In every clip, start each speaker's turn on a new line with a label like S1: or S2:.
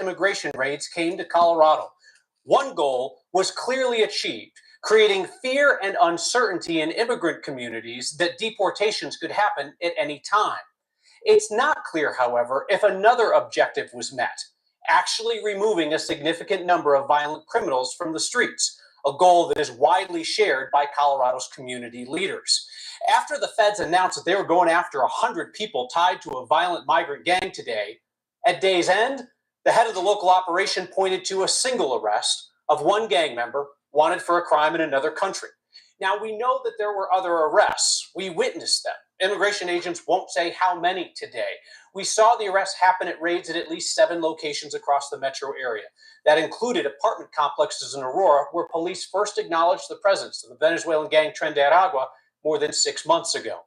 S1: immigration raids came to Colorado. One goal was clearly achieved, creating fear and uncertainty in immigrant communities that deportations could happen at any time. It's not clear, however, if another objective was met, actually removing a significant number of violent criminals from the streets, a goal that is widely shared by Colorado's community leaders. After the feds announced that they were going after 100 people tied to a violent migrant gang today, at day's end, the head of the local operation pointed to a single arrest of one gang member wanted for a crime in another country. Now, we know that there were other arrests. We witnessed them. Immigration agents won't say how many today. We saw the arrests happen at raids at least 7 locations across the metro area. That included apartment complexes in Aurora, where police first acknowledged the presence of the Venezuelan gang Tren de Aragua more than 6 months ago.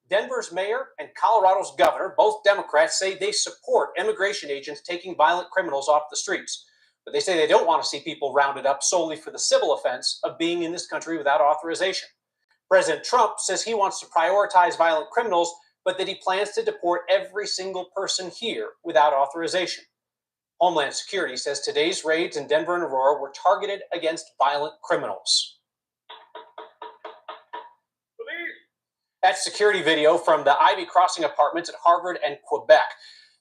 S1: Denver's mayor and Colorado's governor, both Democrats, say they support immigration agents taking violent criminals off the streets. But they say they don't want to see people rounded up solely for the civil offense of being in this country without authorization. President Trump says he wants to prioritize violent criminals, but that he plans to deport every single person here without authorization. Homeland Security says today's raids in Denver and Aurora were targeted against violent criminals. That's security video from the Ivy Crossing apartments at Harvard and Quebec.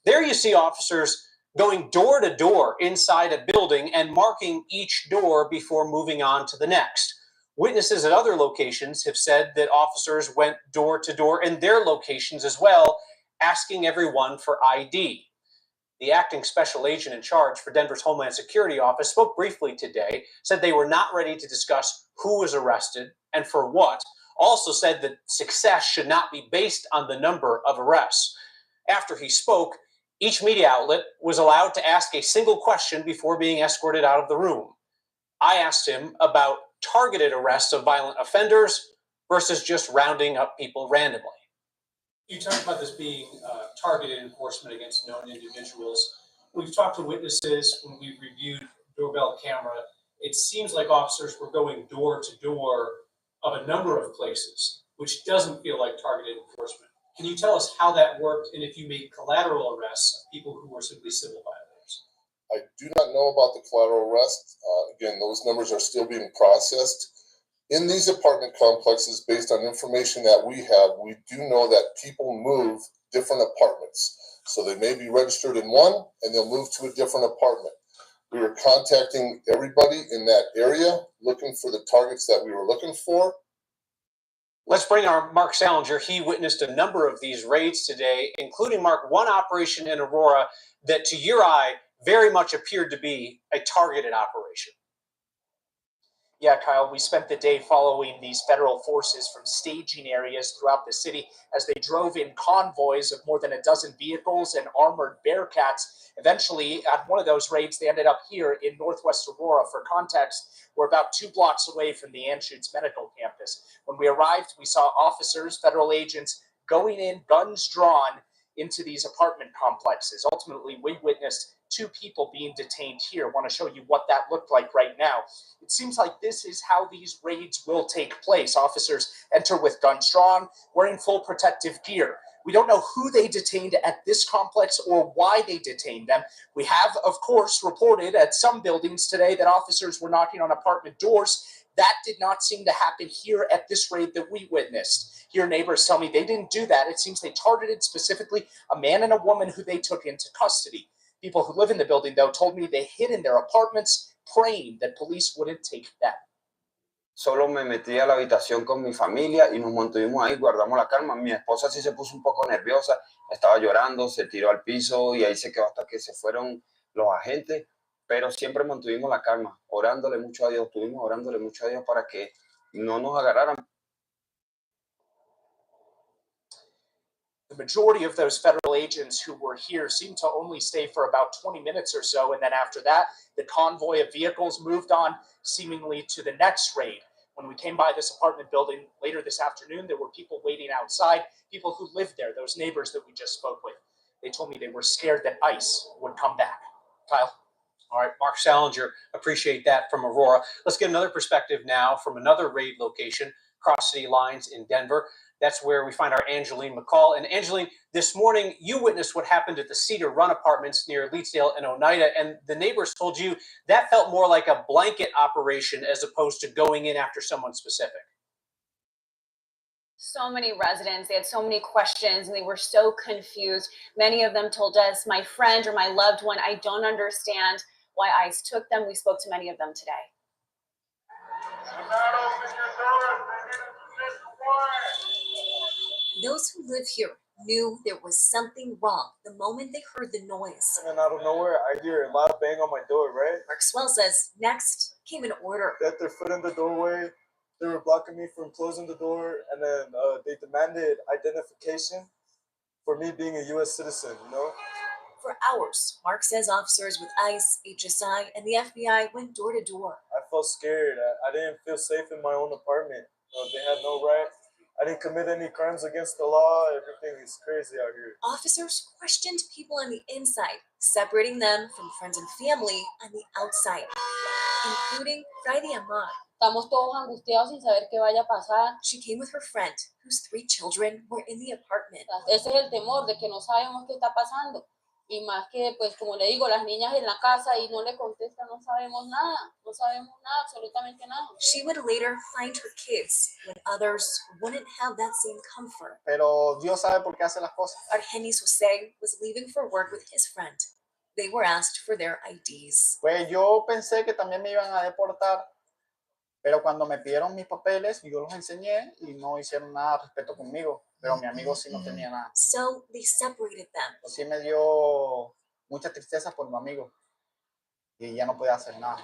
S1: There you see officers going door to door inside a building and marking each door before moving on to the next. Witnesses at other locations have said that officers went door to door in their locations as well, asking everyone for ID. The acting special agent in charge for Denver's Homeland Security Office spoke briefly today, said they were not ready to discuss who was arrested and for what, also said that success should not be based on the number of arrests. After he spoke, each media outlet was allowed to ask a single question before being escorted out of the room. I asked him about targeted arrests of violent offenders versus just rounding up people randomly. You talked about this being targeted enforcement against known individuals. We've talked to witnesses when we've reviewed doorbell camera. It seems like officers were going door to door of a number of places, which doesn't feel like targeted enforcement. Can you tell us how that worked and if you made collateral arrests of people who were simply civil violators?
S2: I do not know about the collateral arrest. Again, those numbers are still being processed. In these apartment complexes, based on information that we have, we do know that people move different apartments. So they may be registered in one and they'll move to a different apartment. We were contacting everybody in that area, looking for the targets that we were looking for.
S1: Let's bring our Mark Salinger. He witnessed a number of these raids today, including, Mark, one operation in Aurora that to your eye very much appeared to be a targeted operation.
S3: Yeah, Kyle, we spent the day following these federal forces from staging areas throughout the city as they drove in convoys of more than a dozen vehicles and armored Bearcats. Eventually, at one of those raids, they ended up here in Northwest Aurora. For context, we're about 2 blocks away from the Anschutz Medical Campus. When we arrived, we saw officers, federal agents, going in, guns drawn, into these apartment complexes. Ultimately, we witnessed 2 people being detained here. I want to show you what that looked like right now. It seems like this is how these raids will take place. Officers enter with guns drawn, wearing full protective gear. We don't know who they detained at this complex or why they detained them. We have, of course, reported at some buildings today that officers were knocking on apartment doors. That did not seem to happen here at this raid that we witnessed. Here, neighbors tell me they didn't do that. It seems they targeted specifically a man and a woman who they took into custody. People who live in the building, though, told me they hid in their apartments praying that police wouldn't take them.
S4: Solo me metí a la habitación con mi familia y nos mantuvimos ahí, guardamos la calma. Mi esposa sí se puso un poco nerviosa, estaba llorando, se tiró al piso y ahí se quedó hasta que se fueron los agentes, pero siempre mantuvimos la calma, orándole mucho a Dios, estuvimos orándole mucho a Dios para que no nos agarraran.
S3: The majority of those federal agents who were here seemed to only stay for about 20 minutes or so, and then after that, the convoy of vehicles moved on seemingly to the next raid. When we came by this apartment building later this afternoon, there were people waiting outside, people who lived there, those neighbors that we just spoke with. They told me they were scared that ICE would come back. Kyle?
S1: All right, Mark Salinger, appreciate that from Aurora. Let's get another perspective now from another raid location. cross city lines in Denver. That's where we find our Angeline McCall. And Angeline, this morning you witnessed what happened at the Cedar Run apartments near Leetsdale and Oneida, and the neighbors told you that felt more like a blanket operation as opposed to going in after someone specific.
S5: So many residents, they had so many questions and they were so confused. Many of them told us, my friend or my loved one, I don't understand why ICE took them. We spoke to many of them today.
S6: Those who live here knew there was something wrong the moment they heard the noise.
S7: And then out of nowhere, I hear a loud bang on my door, right?
S6: Mark says next came an order.
S7: They had their foot in the doorway. They were blocking me from closing the door, and then they demanded identification for me being a U.S. citizen, you know?
S6: For hours, Mark says officers with ICE, HSI, and the FBI went door to door.
S7: I felt scared. I didn't feel safe in my own apartment. You know, they had no right. I didn't commit any crimes against the law. Everything is crazy out here.
S6: Officers questioned people on the inside, separating them from friends and family on the outside, including Friday Ahmad.
S8: Estamos todos angustiados sin saber qué vaya a pasar.
S6: She came with her friend, whose 3 children were in the apartment.
S8: Ese es el temor de que no sabemos qué está pasando. Y más que, pues, como le digo, las niñas en la casa y no le contestan, no sabemos nada. No sabemos nada, absolutamente nada.
S6: She would later find her kids when others wouldn't have that same comfort.
S7: Pero Dios sabe por qué hace las cosas.
S6: Argenis Jose was leaving for work with his friend. They were asked for their IDs.
S9: Pues yo pensé que también me iban a deportar, pero cuando me pidieron mis papeles, yo los enseñé y no hicieron nada al respecto conmigo. Pero mi amigo sí no tenía nada.
S6: So they separated them.
S9: Sí me dio mucha tristeza por mi amigo y ya no podía hacer nada.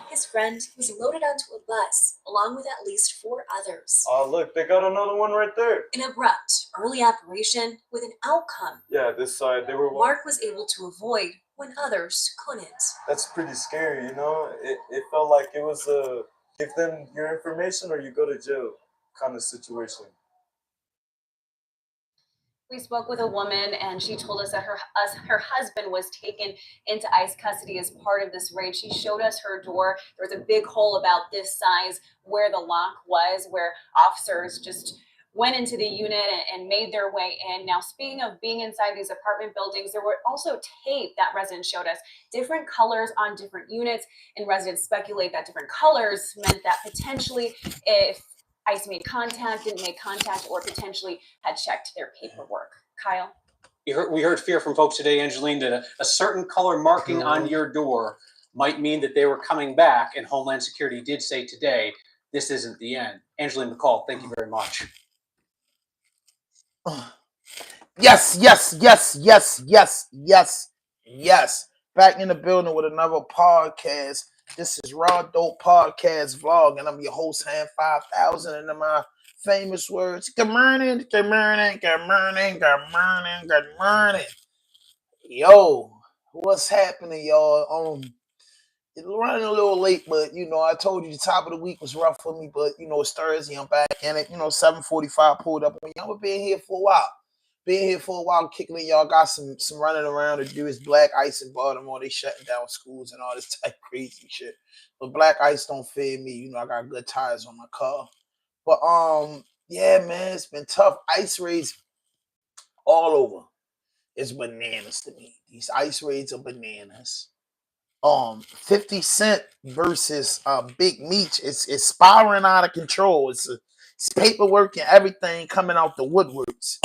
S6: His friend was loaded onto a bus along with at least 4 others.
S7: Oh, look, they got another one right there.
S6: An abrupt, early operation with an outcome
S7: Yeah, this side, they were...
S6: Mark was able to avoid when others couldn't.
S7: That's pretty scary, you know? It felt like it was a give them your information or you go to jail kind of situation.
S5: We spoke with a woman and she told us that her husband was taken into ICE custody as part of this raid. She showed us her door. There was a big hole about this size where the lock was, where officers just went into the unit and made their way in. Now, speaking of being inside these apartment buildings, there were also tape that residents showed us, different colors on different units, and residents speculate that different colors meant that potentially if ICE made contact, didn't make contact, or potentially had checked their paperwork. Kyle?
S1: We heard fear from folks today, Angeline, that a certain color marking on your door might mean that they were coming back, and Homeland Security did say today, this isn't the end. Angeline McCall, thank you very much.
S10: Yes. Back in the building with another podcast. This is Raw Dope Podcast Vlog, and I'm your host, Hand 5000, and in my famous words, good morning. Yo, what's happening, y'all? It's running a little late, but, you know, I told you the top of the week was rough for me, but, you know, it's Thursday, I'm back in it. You know, 7:45 pulled up on me. I'm being here for a while. Kicking in, y'all got some running around to do. It's Black Ice in Baltimore. They shutting down schools and all this type of crazy shit. But Black Ice don't fear me. You know, I got good tires on my car. But yeah, man, it's been tough. ICE raids all over. It's bananas to me. These ICE raids are bananas. 50 Cent versus Big Meech. It's spiraling out of control. It's paperwork and everything coming out the woodworks.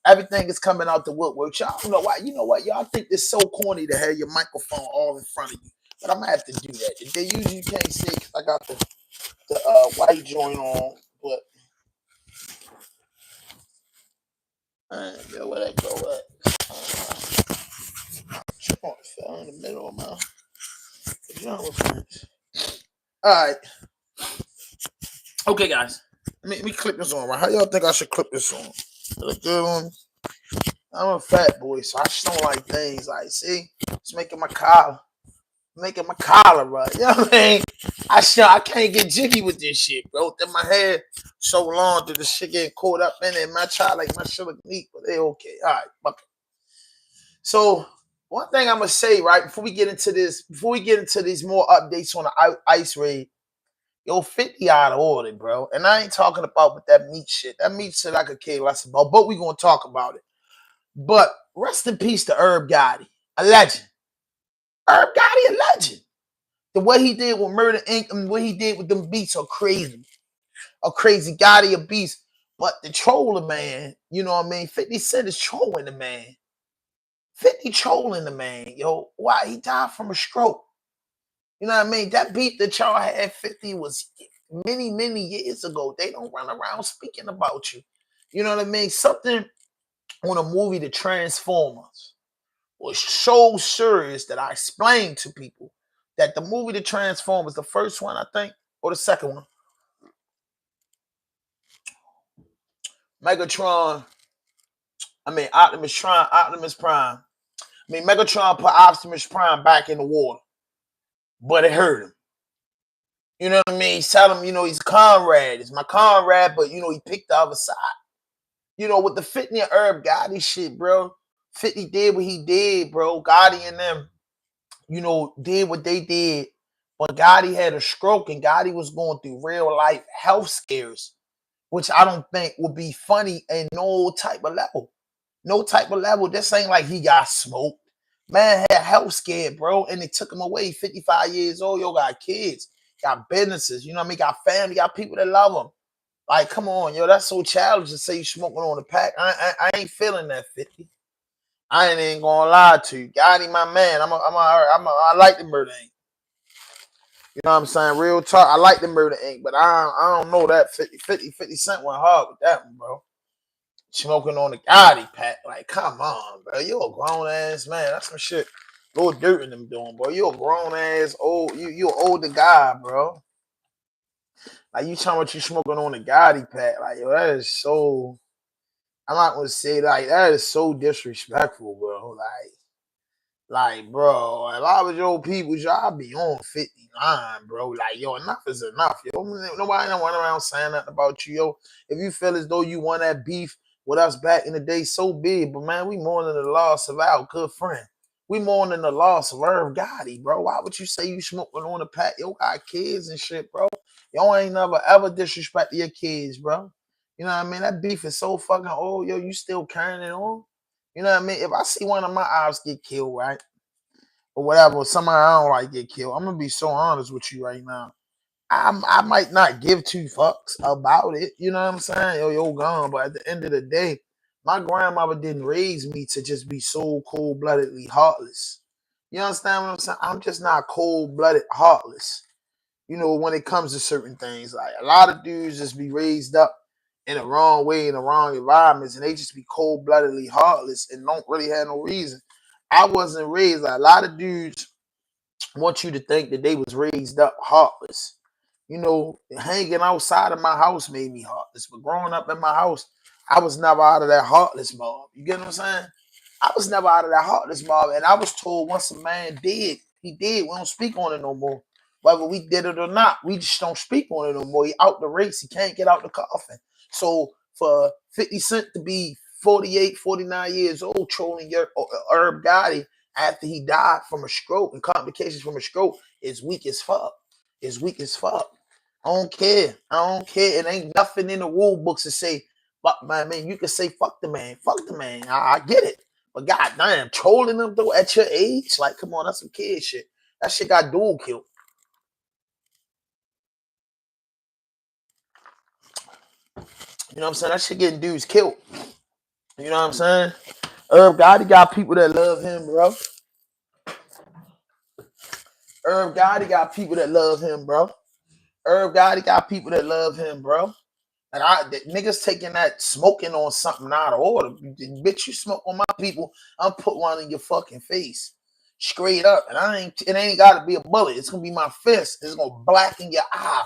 S10: Everything is coming out the woodwork. Y'all know why. You know what? Y'all think it's so corny to have your microphone all in front of you. But I'm going to have to do that. They usually can't see because I got the white joint on. But, where that go at? Fell in the middle of my pajama pants. All right. Okay, guys. Let me clip this on, right? How y'all think I should clip this on? Look good on. I'm a fat boy, so I just don't like things like, see, it's making my collar right. You know what I mean? I can't get jiggy with this shit, bro. Then my hair so long that the shit getting caught up in it. My child like my shit look neat, but they okay. All right, fuck it. So one thing I'm gonna say, right, before we get into these more updates on the ICE raid, Yo, 50 out of order, bro. And I ain't talking about with that meat shit. That meat shit I could care less about, but we gonna talk about it. But rest in peace to Herb Gotti, a legend. Herb Gotti, a legend. The way he did with Murder Inc. and what he did with them beats are crazy. A crazy Gotti, a beast. But the troller, man, you know what I mean? 50 Cent is trolling the man. 50 trolling the man, yo. Why? He died from a stroke. You know what I mean? That beat that y'all had 50 was many, many years ago. They don't run around speaking about you. You know what I mean? Something on a movie, The Transformers, was so serious that I explained to people that the movie The Transformers, the first one, I think, or the second one, Optimus Prime. Megatron put Optimus Prime back in the water, but it hurt him. You know what I mean? He tell him, you know, he's comrade. He's my comrade, but, you know, he picked the other side. You know, with the 50 and Herb Gotti shit, bro. 50 did what he did, bro. Gotti and them, you know, did what they did. But Gotti had a stroke and Gotti was going through real life health scares, which I don't think would be funny in no type of level. No type of level. This ain't like he got smoked. Man had health scared, bro, and they took him away. 55 years old, yo, got kids, got businesses, you know what I mean? Got family, got people that love him. Like, come on, yo, that's so childish to say you smoking on the pack. I ain't feeling that 50. I ain't gonna lie to you. Gotti, my man. I like the Murder Inc. You know what I'm saying? Real talk. I like the Murder Inc. But I don't know that 50 Cent went hard with that one, bro. Smoking on the Gotti pack. Like, come on, bro. You a grown ass man. That's some shit Lil Durk and them doing, bro. You a grown ass old. You an older guy, bro. Like, you talking about you smoking on the Gotti pack. Like, yo, that is so. I'm not gonna say like that is so disrespectful, bro. Like, bro, if I was your people, y'all be on 59, bro. Like, yo, enough is enough, yo. Nobody don't run around saying nothing about you, yo. If you feel as though you won that beef with us back in the day, so big. But man, we mourning the loss of our good friend. We mourning the loss of Herb Gotti, bro. Why would you say you smoking on the pack? Yo, got kids and shit, bro. Yo ain't never ever disrespect your kids, bro. You know what I mean? That beef is so fucking old, yo. You still carrying it on? You know what I mean? If I see one of my ops get killed, right? Or whatever, somebody I don't like get killed, I'm gonna be so honest with you right now. I might not give two fucks about it. You know what I'm saying? Yo, gone. But at the end of the day, my grandmother didn't raise me to just be so cold-bloodedly heartless. You understand what I'm saying? I'm just not cold-blooded heartless. You know, when it comes to certain things, like a lot of dudes just be raised up in the wrong way, in the wrong environments, and they just be cold-bloodedly heartless and don't really have no reason. I wasn't raised like a lot of dudes want you to think that they was raised up heartless. You know, hanging outside of my house made me heartless. But growing up in my house, I was never out of that heartless mob. You get what I'm saying? I was never out of that heartless mob. And I was told once a man did, he did. We don't speak on it no more. Whether we did it or not, we just don't speak on it no more. He out the race. He can't get out the coffin. So for 50 Cent to be 48, 49 years old, trolling your Herb Gotti after he died from a stroke and complications from a stroke is weak as fuck. It's weak as fuck. I don't care. I don't care. It ain't nothing in the rule books to say, fuck my man. You can say fuck the man. Fuck the man. I get it. But goddamn, trolling them though at your age, like, come on, that's some kid shit. That shit got dual killed. You know what I'm saying? That shit getting dudes killed. You know what I'm saying? Herb Gotti got people that love him, bro. Herb Gotti got people that love him, bro. Herb Gotti got people that love him, bro. And niggas taking that smoking on something out of order. Bitch, you smoke on my people, I'm put one in your fucking face. Straight up. And it ain't gotta be a bullet. It's gonna be my fist. It's gonna blacken your eye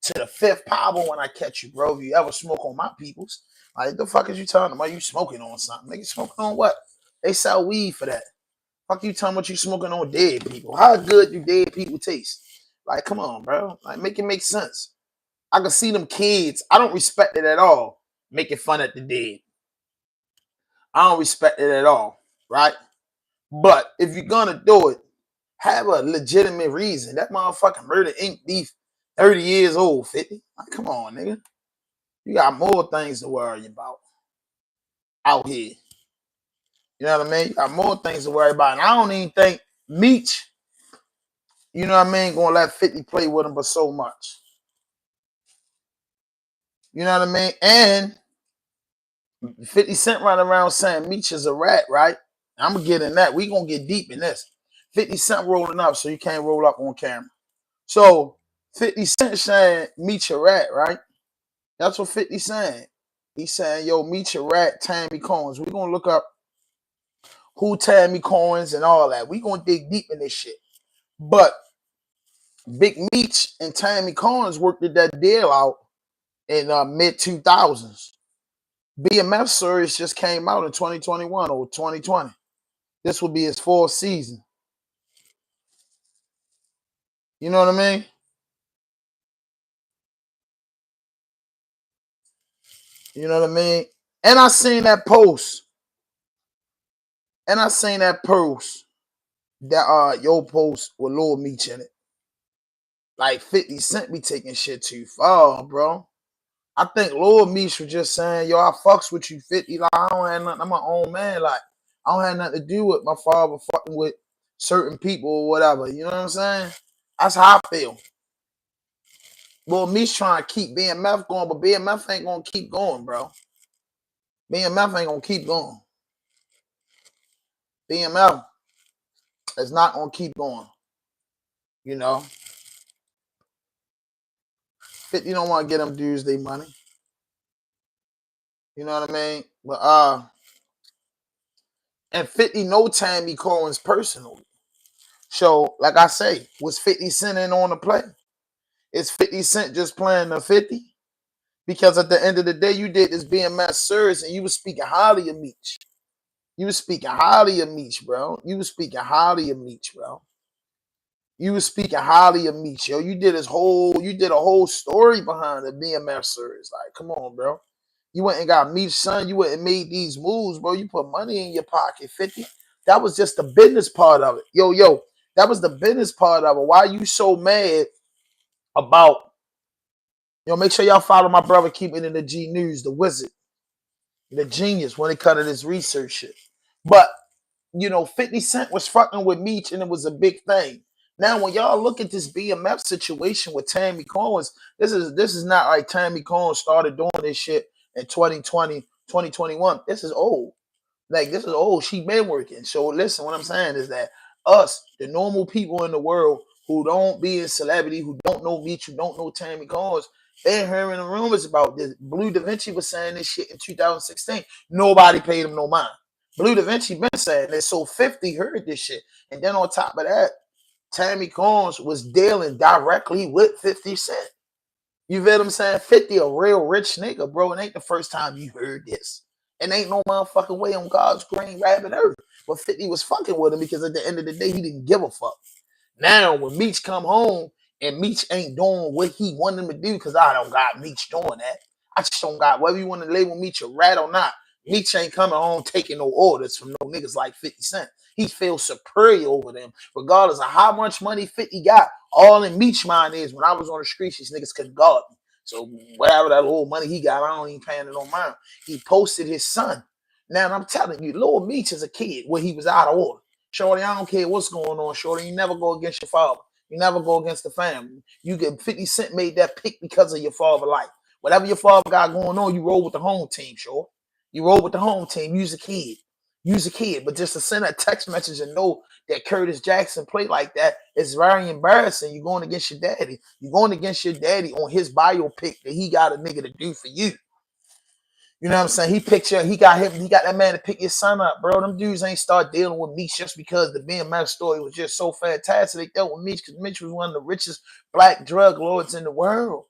S10: to the fifth power when I catch you, bro. If you ever smoke on my peoples. Like, the fuck is you talking about? You smoking on something? Nigga, smoking on what? They sell weed for that. Fuck you talking about you smoking on dead people? How good do dead people taste? Like, come on, bro. Like, make it make sense. I can see them kids. I don't respect it at all. Making fun at the dead. I don't respect it at all, right? But if you're gonna do it, have a legitimate reason. That motherfucking Murder Inc. beef, 30 years old, 50. Like, come on, nigga. You got more things to worry about out here. You know what I mean? You got more things to worry about. And I don't even think Meech, you know what I mean, gonna let 50 play with him but so much. You know what I mean? And 50 Cent running around saying Meech is a rat, right? I'm gonna get in that. We gonna get deep in this. 50 Cent rolling up, so you can't roll up on camera. So 50 Cent saying Meech a rat, right? That's what 50 saying. He's saying, yo, Meech a rat, Tammy Combs. We're gonna look up who Tammy Combs and all that. We're gonna dig deep in this shit. But Big Meech and Tammy Combs worked that deal out in mid 2000s. BMF series just came out in 2021 or 2020. This will be his fourth season. You know what I mean? You know what I mean? And I seen that post. That your post with Lil Meech in it. Like 50 Cent be taking shit too far, bro. I think Lil Meech was just saying, yo, I fucks with you, 50. Like, I don't have nothing. I'm my own man. Like, I don't have nothing to do with my father fucking with certain people or whatever. You know what I'm saying? That's how I feel. Lil Meech trying to keep BMF going, but BMF ain't gonna keep going, bro. BMF ain't gonna keep going. BMF is not gonna keep going. You know? 50 don't want to get them dudes their money. You know what I mean? But and 50 know Tammy Combs personally. So, like I say, was 50 Cent in on the play? Is 50 Cent just playing the 50? Because at the end of the day, you did this BMS series and you was speaking highly of Meech. You was speaking highly of Meech, bro. You was speaking highly of Meech, bro. You was speaking highly of Meech, yo. You did a whole story behind the BMF series. Like, come on, bro. You went and got Meech, son. You went and made these moves, bro. You put money in your pocket, 50. That was just the business part of it. Yo, that was the business part of it. Why you so mad about, make sure y'all follow my brother, keep it in the G News, the wizard, the genius when it comes to this research shit. But, 50 Cent was fucking with Meech and it was a big thing. Now, when y'all look at this BMF situation with Tammy Combs, this is not like Tammy Combs started doing this shit in 2020, 2021. This is old. Like, this is old. She been working. So, listen, what I'm saying is that us, the normal people in the world who don't be a celebrity, who don't know Meech, who don't know Tammy Combs, they're hearing the rumors about this. Blue Da Vinci was saying this shit in 2016. Nobody paid him no mind. Blue Da Vinci been saying this, so 50 heard this shit. And then on top of that, Tammy Combs was dealing directly with 50 Cent. You feel what I'm saying? 50 a real rich nigga, bro. It ain't the first time you heard this. And ain't no motherfucking way on God's green rabbit earth. But 50 was fucking with him because at the end of the day, he didn't give a fuck. Now, when Meech come home and Meech ain't doing what he wanted him to do, because I don't got Meech doing that. I just don't got, whether you want to label Meech a rat or not, Meech ain't coming home taking no orders from no niggas like 50 Cent. He feels superior over them, regardless of how much money 50 got. All in Meech mind is, when I was on the streets, these niggas couldn't guard me. So whatever that little money he got, I don't even paying it on mine. He posted his son. Now, I'm telling you, Lil Meech is a kid where he was out of order. Shorty, I don't care what's going on, Shorty. You never go against your father. You never go against the family. You get 50 Cent made that pick because of your father life. Whatever your father got going on, you roll with the home team, sure. You roll with the home team. Use a kid. Use a kid. But just to send a text message and know that Curtis Jackson played like that is very embarrassing. You're going against your daddy. You're going against your daddy on his biopic that he got a nigga to do for you. You know what I'm saying? He got that man to pick his son up, bro. Them dudes ain't start dealing with Meech just because the BMF story was just so fantastic. They dealt with Meech because Meech was one of the richest black drug lords in the world.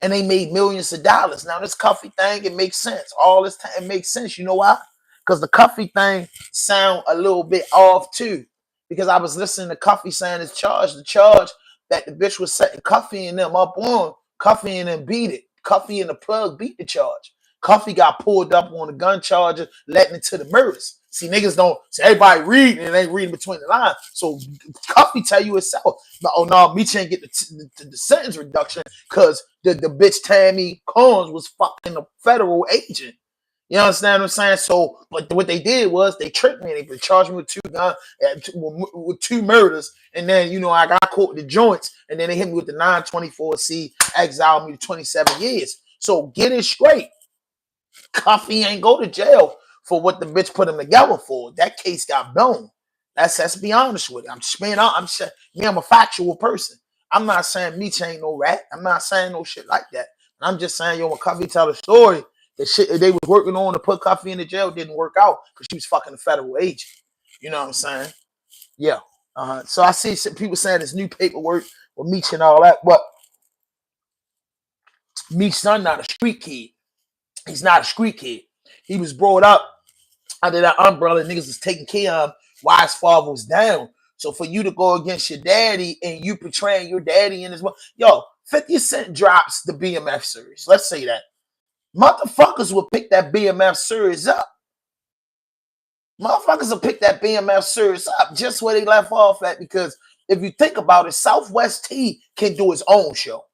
S10: And they made millions of dollars. Now, this Cuffy thing, it makes sense. All this time, it makes sense. You know why? Because the Cuffy thing sound a little bit off, too. Because I was listening to Cuffy saying the charge that the bitch was setting Cuffy and them up on, Cuffy and them beat it. Cuffy and the plug beat the charge. Cuffy got pulled up on the gun charges, letting it to the murders. See, niggas don't. See, everybody reading and they ain't reading between the lines. So Cuffy tell you itself. No, oh no, Meech ain't get the sentence reduction because the bitch Tammy Combs was fucking a federal agent. You understand what I'm saying? So, but what they did was they tricked me. They charged me with with 2 murders, and then I got caught with the joints, and then they hit me with the 924C, exiled me to 27 years. So get it straight. Cuffy ain't go to jail for what the bitch put him together for. That case got blown. Let's be honest with it. I'm a factual person. I'm not saying Meech ain't no rat. I'm not saying no shit like that. I'm just saying, when Cuffy tell the story, the shit that they was working on to put Cuffy in the jail didn't work out because she was fucking a federal agent. You know what I'm saying? Yeah. So I see some people saying this new paperwork with Meech and all that, but Meech's son not a street kid. He's not a street kid. He was brought up under that umbrella. Niggas was taking care of him while his father was down. So for you to go against your daddy and you portraying your daddy in his 50 Cent drops the BMF series. Let's say that. Motherfuckers will pick that BMF series up. Motherfuckers will pick that BMF series up just where they left off at, because if you think about it, Southwest T can do his own show.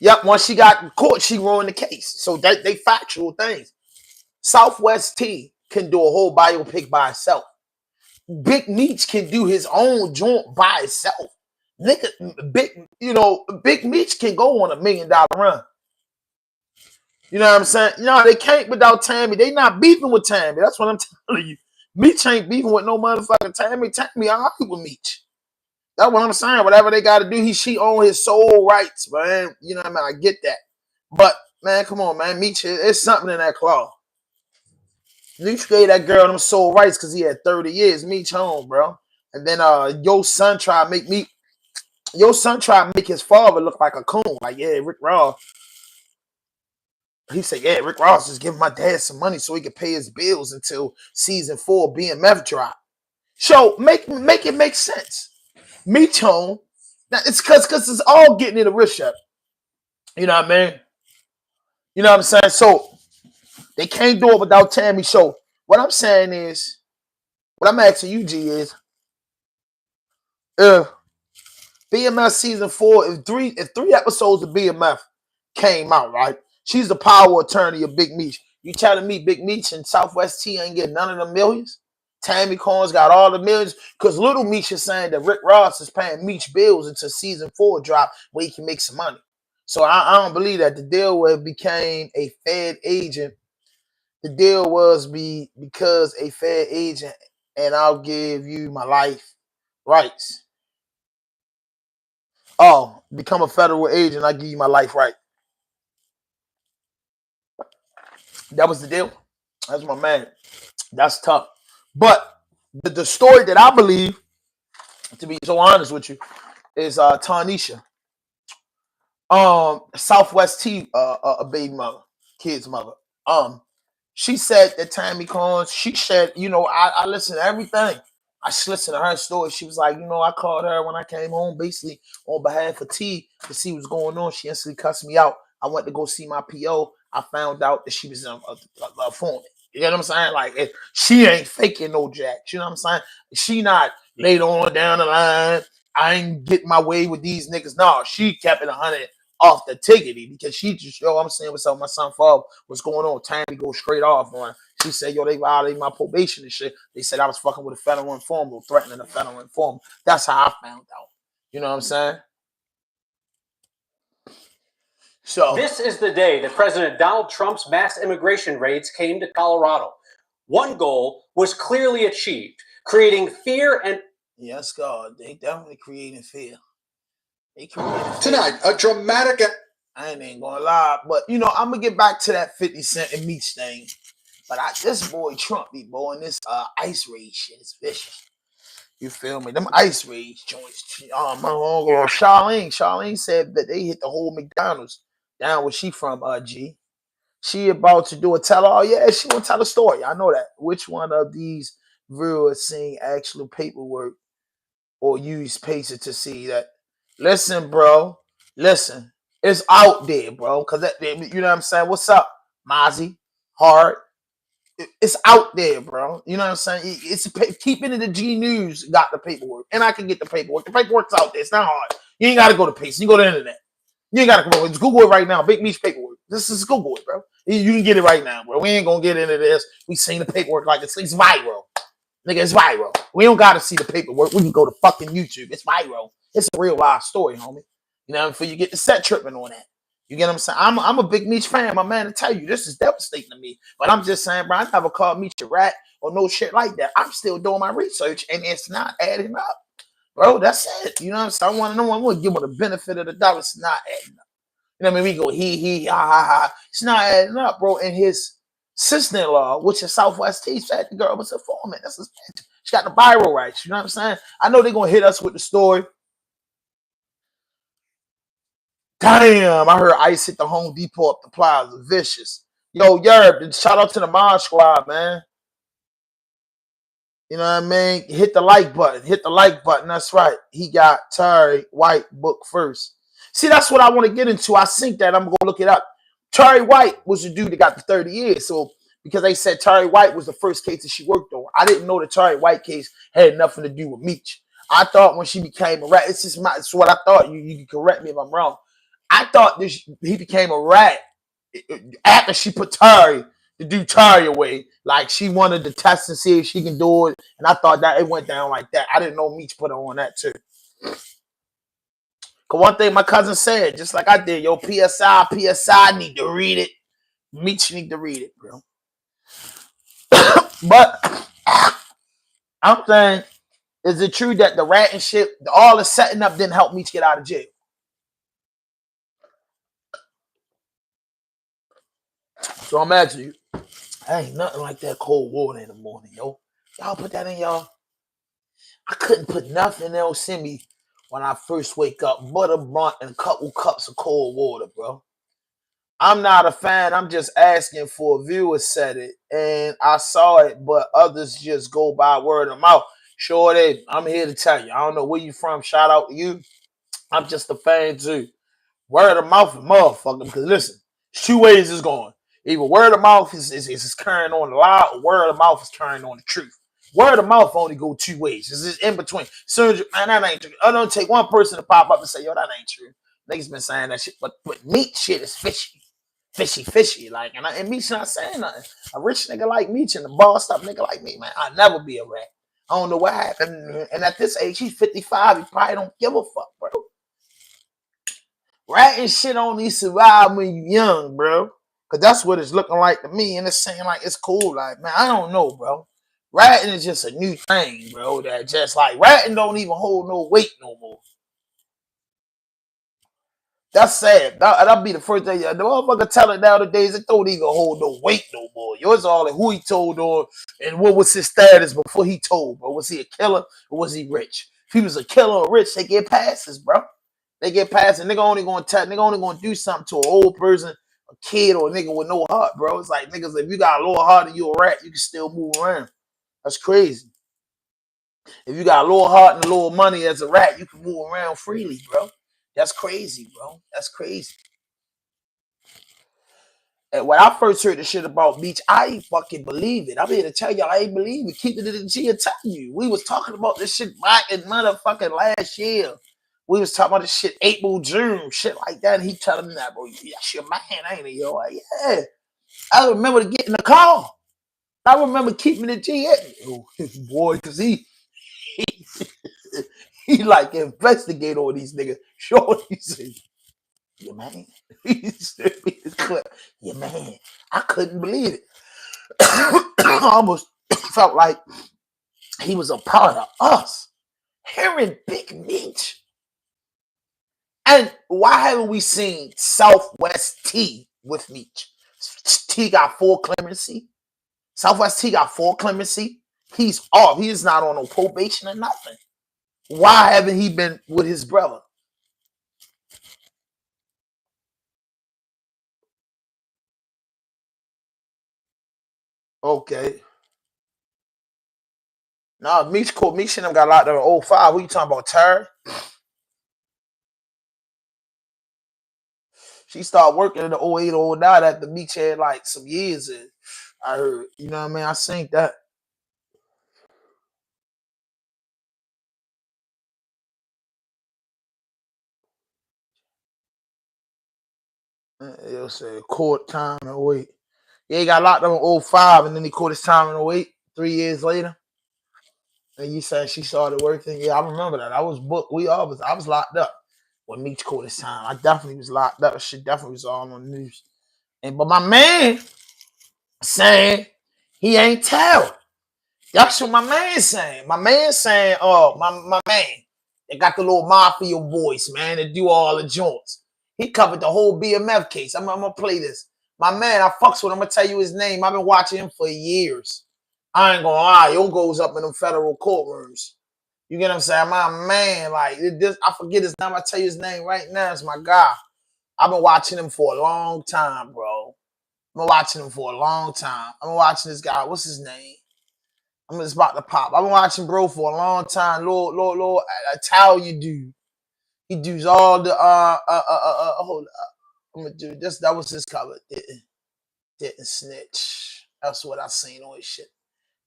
S10: Yep, once she got caught, she ruined the case. So they factual things. Southwest T can do a whole biopic by itself. Big Meech can do his own joint by itself. Nigga, Big Meech can go on $1 million run. You know what I'm saying? They can't without Tammy. They not beefing with Tammy. That's what I'm telling you. Meech ain't beefing with no motherfucking Tammy. Tammy all right with Meech. That's what I'm saying. Whatever they got to do, she own his soul rights, man. You know what I mean? I get that. But, man, come on, man. Meech, it's something in that claw. Meech gave that girl them soul rights because he had 30 years. Meech home, bro. And then your son tried to make his father look like a coon. Like, yeah, Rick Ross. He said, yeah, Rick Ross just giving my dad some money so he could pay his bills until season 4 BMF drop. So make it make sense. Meech home. Now it's because it's all getting in the wrist up. You know what I mean? You know what I'm saying? So they can't do it without Tammy. So what I'm saying is, what I'm asking you, G, is BMF season 4, if three episodes of BMF came out, right? She's the power attorney of Big Meech. You telling me Big Meech and Southwest T ain't getting none of the millions? Tammy Combs got all the millions because Little Meech is saying that Rick Ross is paying Meech bills until season 4 drop where he can make some money. So I don't believe that. The deal where it became a Fed agent. The deal was because a Fed agent, and I'll give you my life rights. Oh, become a federal agent, I give you my life right. That was the deal. That's my man. That's tough. But the story that I believe, to be so honest with you, is Tanisha. Southwest T, a baby mother, kid's mother. She said that Tammy Combs, she said, I listen to everything. I just listened to her story. She was like, I called her when I came home, basically on behalf of T to see what's going on. She instantly cussed me out. I went to go see my PO. I found out that she was a phone. You know what I'm saying? Like, she ain't faking no jack. You know what I'm saying? She not later on down the line, I ain't getting my way with these niggas. No, she kept it 100 off the tickety because she just, I'm saying what's up, my son father, what's going on? Tammy go straight off on. She said, they violated my probation and shit. They said I was fucking with a federal informant, threatening a federal informant. That's how I found out. You know what I'm saying? So
S1: this is the day that President Donald Trump's mass immigration raids came to Colorado. One goal was clearly achieved, creating fear and...
S10: Yes, God, they definitely creating fear. They creating fear.
S11: Tonight, a dramatic...
S10: I ain't gonna lie, but I'm gonna get back to that 50 Cent and Meech thing. But this boy Trump be boy, this ice rage shit is vicious. You feel me? Them ice rage joints. My homegirl Charlene said that they hit the whole McDonald's down where she from. G. She about to do a tell-all. Yeah, she want to tell a story. I know that. Which one of these viewers seeing actual paperwork or use pacer to see that? Listen, bro. Listen. It's out there, bro. Because you know what I'm saying? What's up, Mozzie? Hard. It's out there, bro. You know what I'm saying? It's keeping it in the G News got the paperwork, and I can get the paperwork. The paperwork's out there. It's not hard. You ain't got to go to Pace. You go to the internet. You ain't got to go. Just Google it right now. Big Meech paperwork. This is Google it, bro. You can get it right now, bro. We ain't gonna get into this. We seen the paperwork like it's viral. Nigga, it's viral. We don't got to see the paperwork. We can go to fucking YouTube. It's viral. It's a real live story, homie. You know, before you get the set tripping on that. You get what I'm saying? I'm a big Meech fan, my man, to tell you. This is devastating to me. But I'm just saying, bro, I never called Meech a rat or no shit like that. I'm still doing my research, and it's not adding up. Bro, that's it. You know what I'm saying? I want to know. I'm going to give him the benefit of the doubt. It's not adding up. You know what I mean? We go, he, ha, ha, ha. It's not adding up, bro. And his sister-in-law, which is Southwest T, said the girl was a foreman. That's his bitch. She got the viral rights. You know what I'm saying? I know they're going to hit us with the story. Damn, I heard ICE hit the Home Depot up the plaza. Vicious. Yo, Yerb, shout out to the Mod Squad, man. You know what I mean? Hit the like button. Hit the like button. That's right. He got Terry White book first. See, that's what I want to get into. I think that I'm going to look it up. Terry White was the dude that got the 30 years. So, because they said Terry White was the first case that she worked on. I didn't know the Terry White case had nothing to do with Meech. I thought when she became a rat, it's what I thought. You can correct me if I'm wrong. I thought he became a rat after she put Terry to do Terry away. Like she wanted to test and see if she can do it. And I thought that it went down like that. I didn't know Meech put her on that too. Cause one thing my cousin said, just like I did, yo, PSI need to read it. Meech need to read it, bro. But I'm saying, is it true that the rat and shit, all the setting up didn't help Meech get out of jail? So imagine you. Ain't nothing like that cold water in the morning, yo. Y'all put that in y'all. I couldn't put nothing else in me when I first wake up but a blunt and a couple cups of cold water, bro. I'm not a fan. I'm just asking for a viewer said it, and I saw it, but others just go by word of mouth. Sure, I'm here to tell you. I don't know where you from. Shout out to you. I'm just a fan too. Word of mouth is motherfucker. Because listen, two ways it's going. Either word of mouth is carrying on the lie, or word of mouth is carrying on the truth. Word of mouth only go two ways. It's just in between. Soon, man, that ain't true. I don't take one person to pop up and say, yo, that ain't true. Niggas been saying that shit, but Meech shit is fishy. Fishy. Like, and Meech not saying nothing. A rich nigga like Meech and a bossed up nigga like me, man, I'll never be a rat. I don't know what happened. And at this age, he's 55. He probably don't give a fuck, bro. Rat and shit only survive when you young, bro. Cause that's what it's looking like to me. And it's saying like it's cool. Like, man, I don't know, bro. Ratting is just a new thing, bro. That just like ratting don't even hold no weight no more. That's sad. That'll be the first thing. The motherfucker tell it nowadays, it don't even hold no weight no more. Yours all like who he told on and what was his status before he told, bro. Was he a killer or was he rich? If he was a killer or rich, they get passes, bro. They get past and nigga only gonna do something to an old person, a kid, or a nigga with no heart, bro. It's like niggas, if you got a lower heart and you a rat, you can still move around. That's crazy. If you got a lower heart and a little money as a rat, you can move around freely, bro. That's crazy, bro. That's crazy. And when I first heard the shit about Meech, I ain't fucking believe it. I'm here to tell y'all I ain't believe it. Keep it in the G and tell you. We was talking about this shit back in motherfucking last year. We was talking about this shit April, June, shit like that. And he telling me that, bro, that's your man, ain't it, yo? Like, yeah. I remember getting the call. I remember keeping the G in. Boy, because he like investigate all these niggas. Sure, he said, yeah, man. He said me this clip. Yeah, man. I couldn't believe it. I almost felt like he was a part of us. Hearing Big Meech. And why haven't we seen Southwest T with Meech? T got full clemency. Southwest T got full clemency. He's off. He is not on no probation or nothing. Why haven't he been with his brother? Okay. Nah, Meech and them got locked up in 05. What you talking about, Terry? She started working in the 08, 09 after Meech had like some years in. I heard. You know what I mean? I seen that. It'll say court time in 08. Yeah, he got locked up in 05, and then he caught his time in 08, 3 years later. And you said she started working. Yeah, I remember that. I was booked. I was locked up when Meech caught his time. I definitely was locked up. Shit definitely was all on the news. But my man saying he ain't tell. That's what my man saying. My man saying, oh, my man, they got the little mafia voice, man, that do all the joints. He covered the whole BMF case. I'm gonna play this. My man, I fucks with him. I'm gonna tell you his name. I've been watching him for years. I ain't gonna lie, he goes up in them federal courtrooms. You get what I'm saying? My man, like this, I forget his name. I tell you his name right now. It's my guy. I've been watching him for a long time, bro. I've been watching him for a long time. I've been watching this guy. What's his name? I'm just about to pop. I've been watching bro for a long time. Lord, Italian dude. He does all the hold up. I'm gonna do this. That was his cover. Didn't snitch. That's what I seen on his shit.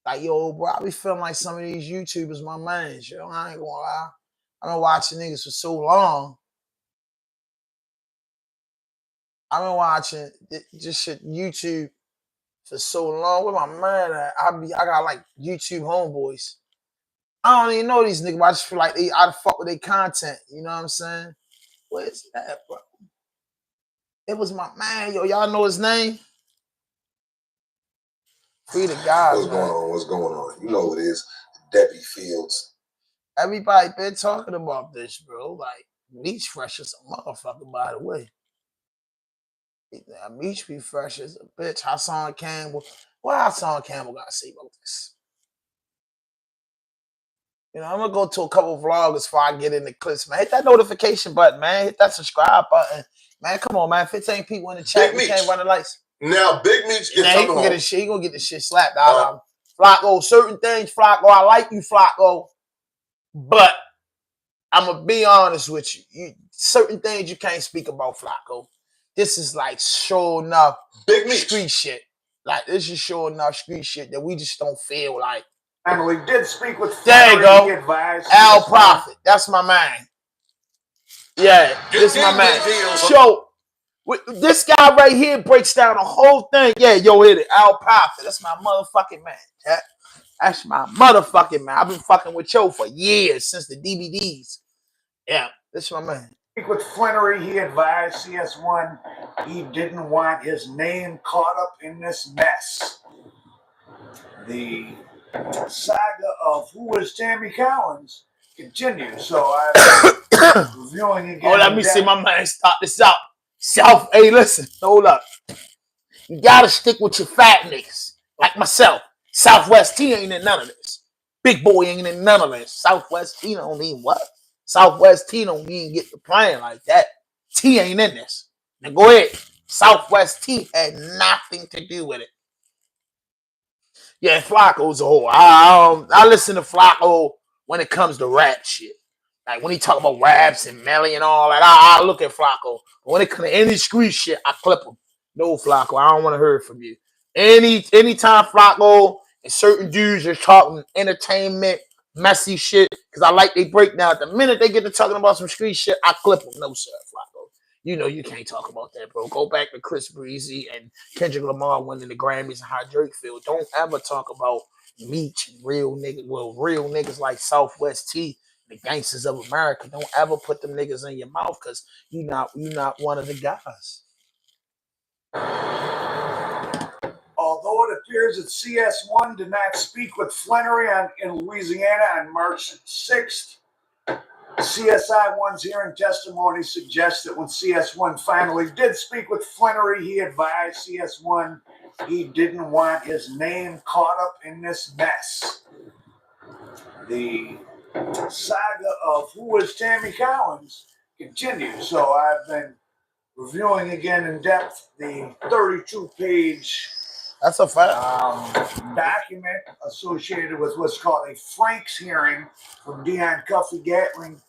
S10: Like, yo, bro, I be feeling like some of these YouTubers, my man, yo. I ain't gonna lie. I've been watching niggas for so long. I've been watching just shit YouTube for so long. Where my man at? I got like YouTube homeboys. I don't even know these niggas, but I just feel like I fuck with their content. You know what I'm saying? Where's that, bro? It was my man, yo. Y'all know his name? Free the guys.
S11: What's going on? What's going on? You know what it is. Debbie Fields.
S10: Everybody been talking about this, bro. Like, Meech fresh as a motherfucker, by the way. Meech be fresh as a bitch. Hassan Campbell. What Hassan Campbell got to say about this? You know, I'm gonna go to a couple of vloggers before I get in the clips, man. Hit that notification button, man. Hit that subscribe button. Man, come on, man. 15 people in the chat. We can't run the lights.
S11: Now, Big Meech gets
S10: he gonna get his shit. He gonna get the shit slapped out of him. Flacco, certain things, Flacco. I like you, Flacco. But I'm gonna be honest with you. Certain things you can't speak about, Flacco. This is like sure enough
S11: Big Meech
S10: street shit. Like, this is sure enough street shit that we just don't feel like.
S12: Emily did speak with
S10: there you go.
S12: Advised
S10: Al Prophet. That's my man. Yeah, this is my man. So this guy right here breaks down the whole thing. Yeah, yo, hit it. Al Prophet. That's my motherfucking man. Yeah? That's my motherfucking man. I've been fucking with Joe for years, since the DVDs. Yeah, this is my man.
S12: With Flannery, he advised CS1 he didn't want his name caught up in this mess. The saga of who is Tammy Collins continues. So I'm reviewing again.
S10: Oh, let me see my man start this out. Hey, listen, hold up. You gotta stick with your fat niggas, like myself. Southwest T ain't in none of this. Big boy ain't in none of this. Southwest T don't mean what? Southwest T don't mean get the plan like that. T ain't in this. Now go ahead. Southwest T had nothing to do with it. Yeah, Flacco's a whole. I listen to Flacco when it comes to rap shit. Like when he talk about raps and Melly and all that, I look at Flacco. But when it comes to any street shit, I clip him. No, Flacco, I don't want to hear from you. Anytime Flacco and certain dudes are talking entertainment, messy shit, because I like they breakdown. The minute they get to talking about some street shit, I clip them. No, sir, Flacco. You know you can't talk about that, bro. Go back to Chris Breezy and Kendrick Lamar winning the Grammys and how Drake feel. Don't ever talk about Meech and real niggas like Southwest T, the gangsters of America. Don't ever put them niggas in your mouth, because you not one of the guys.
S12: Although it appears that CS1 did not speak with Flannery in Louisiana on March 6th, CSI1's hearing testimony suggests that when CS1 finally did speak with Flannery, he advised CS1 he didn't want his name caught up in this mess. The saga of who is Tammy Collins continues. So I've been reviewing again in depth the 32-page
S10: that's a fact
S12: document associated with what's called a Frank's hearing from Dion Cuffy Gatling.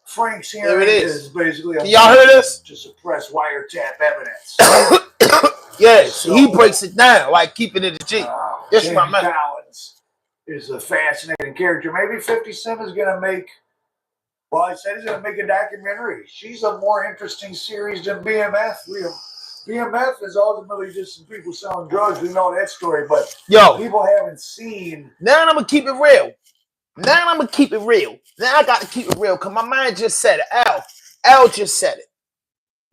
S12: Frank's hearing is basically
S10: can y'all hear this?
S12: To suppress wiretap evidence.
S10: Yeah, so he breaks it down, like keeping it a G. This is my
S12: Jamie
S10: man.
S12: Collins is a fascinating character. Maybe 50 Cent is going to make, well, I said he's going to make a documentary. She's a more interesting series than BMF. BMF is ultimately just some people selling drugs. We know that story, but people haven't seen.
S10: Now I'm going to keep it real. Now I got to keep it real because my mind just said it. Al just said it.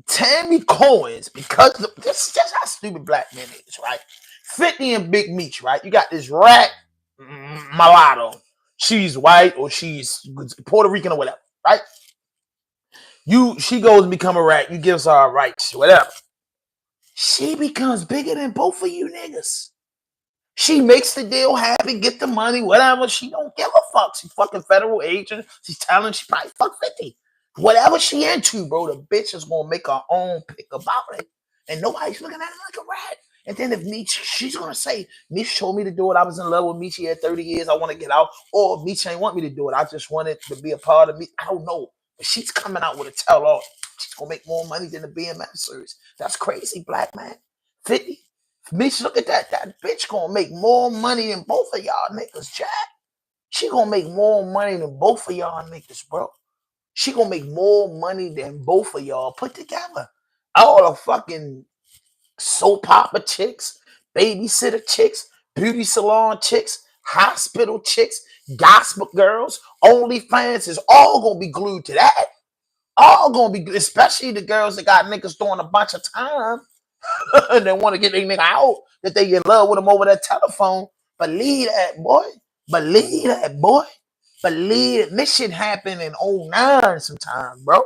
S10: Tammy Cohen's, because this is just how stupid black men is, right? 50 and Big Meech, right? You got this rat mulatto. She's white or she's Puerto Rican or whatever, right? She goes and become a rat. You give her rights, whatever. She becomes bigger than both of you niggas. She makes the deal happen, get the money, whatever. She don't give a fuck. She fucking federal agent. She's telling she probably fuck 50. Whatever she into, bro, the bitch is gonna make her own pick about it. And nobody's looking at her like a rat. And then if Meech, she's gonna say, Meech told me to do it. I was in love with Meech. He had 30 years. I want to get out. Or Meech ain't want me to do it. I just wanted to be a part of me. I don't know. But she's coming out with a tell-all. She's gonna make more money than the BMF series. That's crazy, black man. 50. Bitch, look at that. That bitch gonna make more money than both of y'all niggas, Jack. She gonna make more money than both of y'all niggas, bro. She gonna make more money than both of y'all put together. All the fucking soap opera chicks, babysitter chicks, beauty salon chicks, hospital chicks, gospel girls, OnlyFans is all gonna be glued to that. All gonna be, especially the girls that got niggas doing a bunch of time. And they want to get their nigga out, that they in love with him over that telephone. Believe that, boy. Believe that, boy. Believe it. This shit happened in 09 sometime, bro.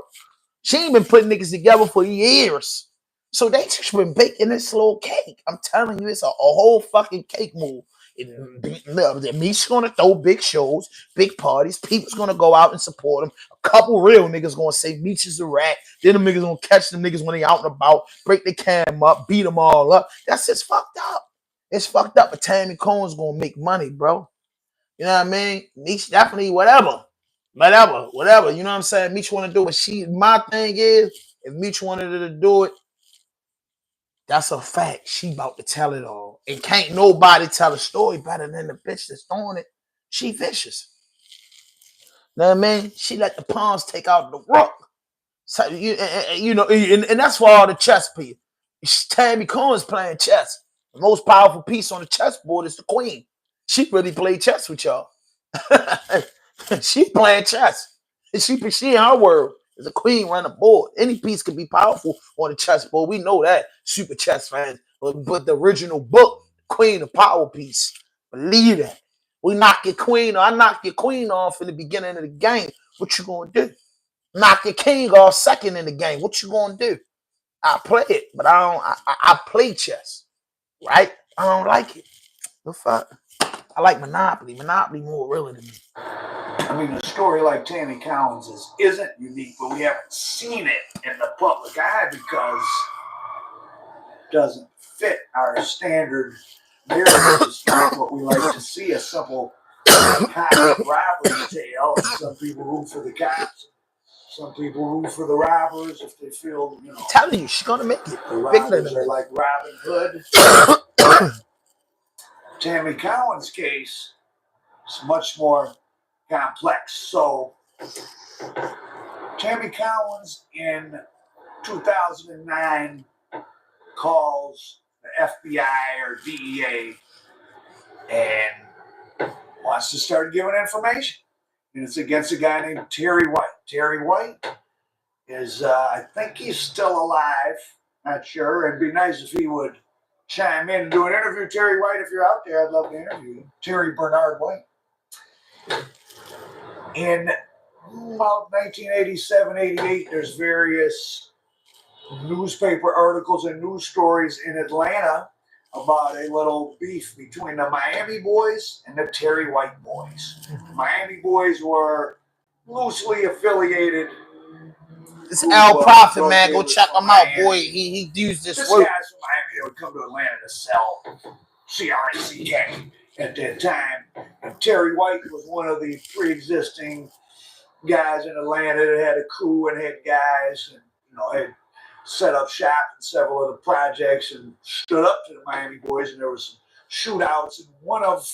S10: She ain't been putting niggas together for years. So they just been baking this little cake. I'm telling you, it's a whole fucking cake move. Me's gonna throw big shows, big parties. People's gonna go out and support him. A couple real niggas gonna say Meech is a rat. Then them niggas gonna catch them niggas when they out and about, break the cam up, beat them all up. That's just fucked up. It's fucked up. But Tammy Cohen's gonna make money, bro. You know what I mean? Meech definitely whatever. You know what I'm saying? Meech want to do it. My thing is, if Meech wanted her to do it, that's a fact. She about to tell it all. And can't nobody tell a story better than the bitch that's doing it. She vicious. Know what I mean? She let the pawns take out the rook. So, and that's for all the chess people. Tammy Cohen's playing chess. The most powerful piece on the chessboard is the queen. She really played chess with y'all. She playing chess. She in her world. There's a queen running the board. Any piece can be powerful on the chessboard. We know that. Super chess fans. But the original book, Queen, the power piece. Believe that. I knock your queen off in the beginning of the game. What you gonna do? Knock your king off second in the game. What you gonna do? I play it, but I play chess. Right? I don't like it. The fuck? I like Monopoly. Monopoly more realer than me.
S12: I mean, a story like Tammy Collins isn't unique, but we haven't seen it in the public eye because it doesn't fit our standard narrative. It's not what we like to see, a simple cop robbery tale. Some people root for the cops. Some people root for the robbers if they feel,
S10: I'm telling you, she's gonna make it.
S12: The robbers are like Robin Hood. Tammy Collins' case is much more complex. So, Tammy Collins in 2009 calls the FBI or DEA and wants to start giving information. And it's against a guy named Terry White. Terry White is, I think he's still alive. Not sure. It'd be nice if he would chime in and do an interview. Terry White, if you're out there, I'd love to interview you. Terry Bernard White. In about 1987, 88, there's various newspaper articles and news stories in Atlanta about a little beef between the Miami boys and the Terry White boys. The Miami boys were loosely affiliated.
S10: It's Al Prophet, man. Go check him out, boy. He used this word.
S12: Guys from Miami would come to Atlanta to sell CRICK at that time. And Terry White was one of the pre-existing guys in Atlanta that had a crew and had guys and had set up shop in several of the projects and stood up to the Miami boys, and there was some shootouts, and one of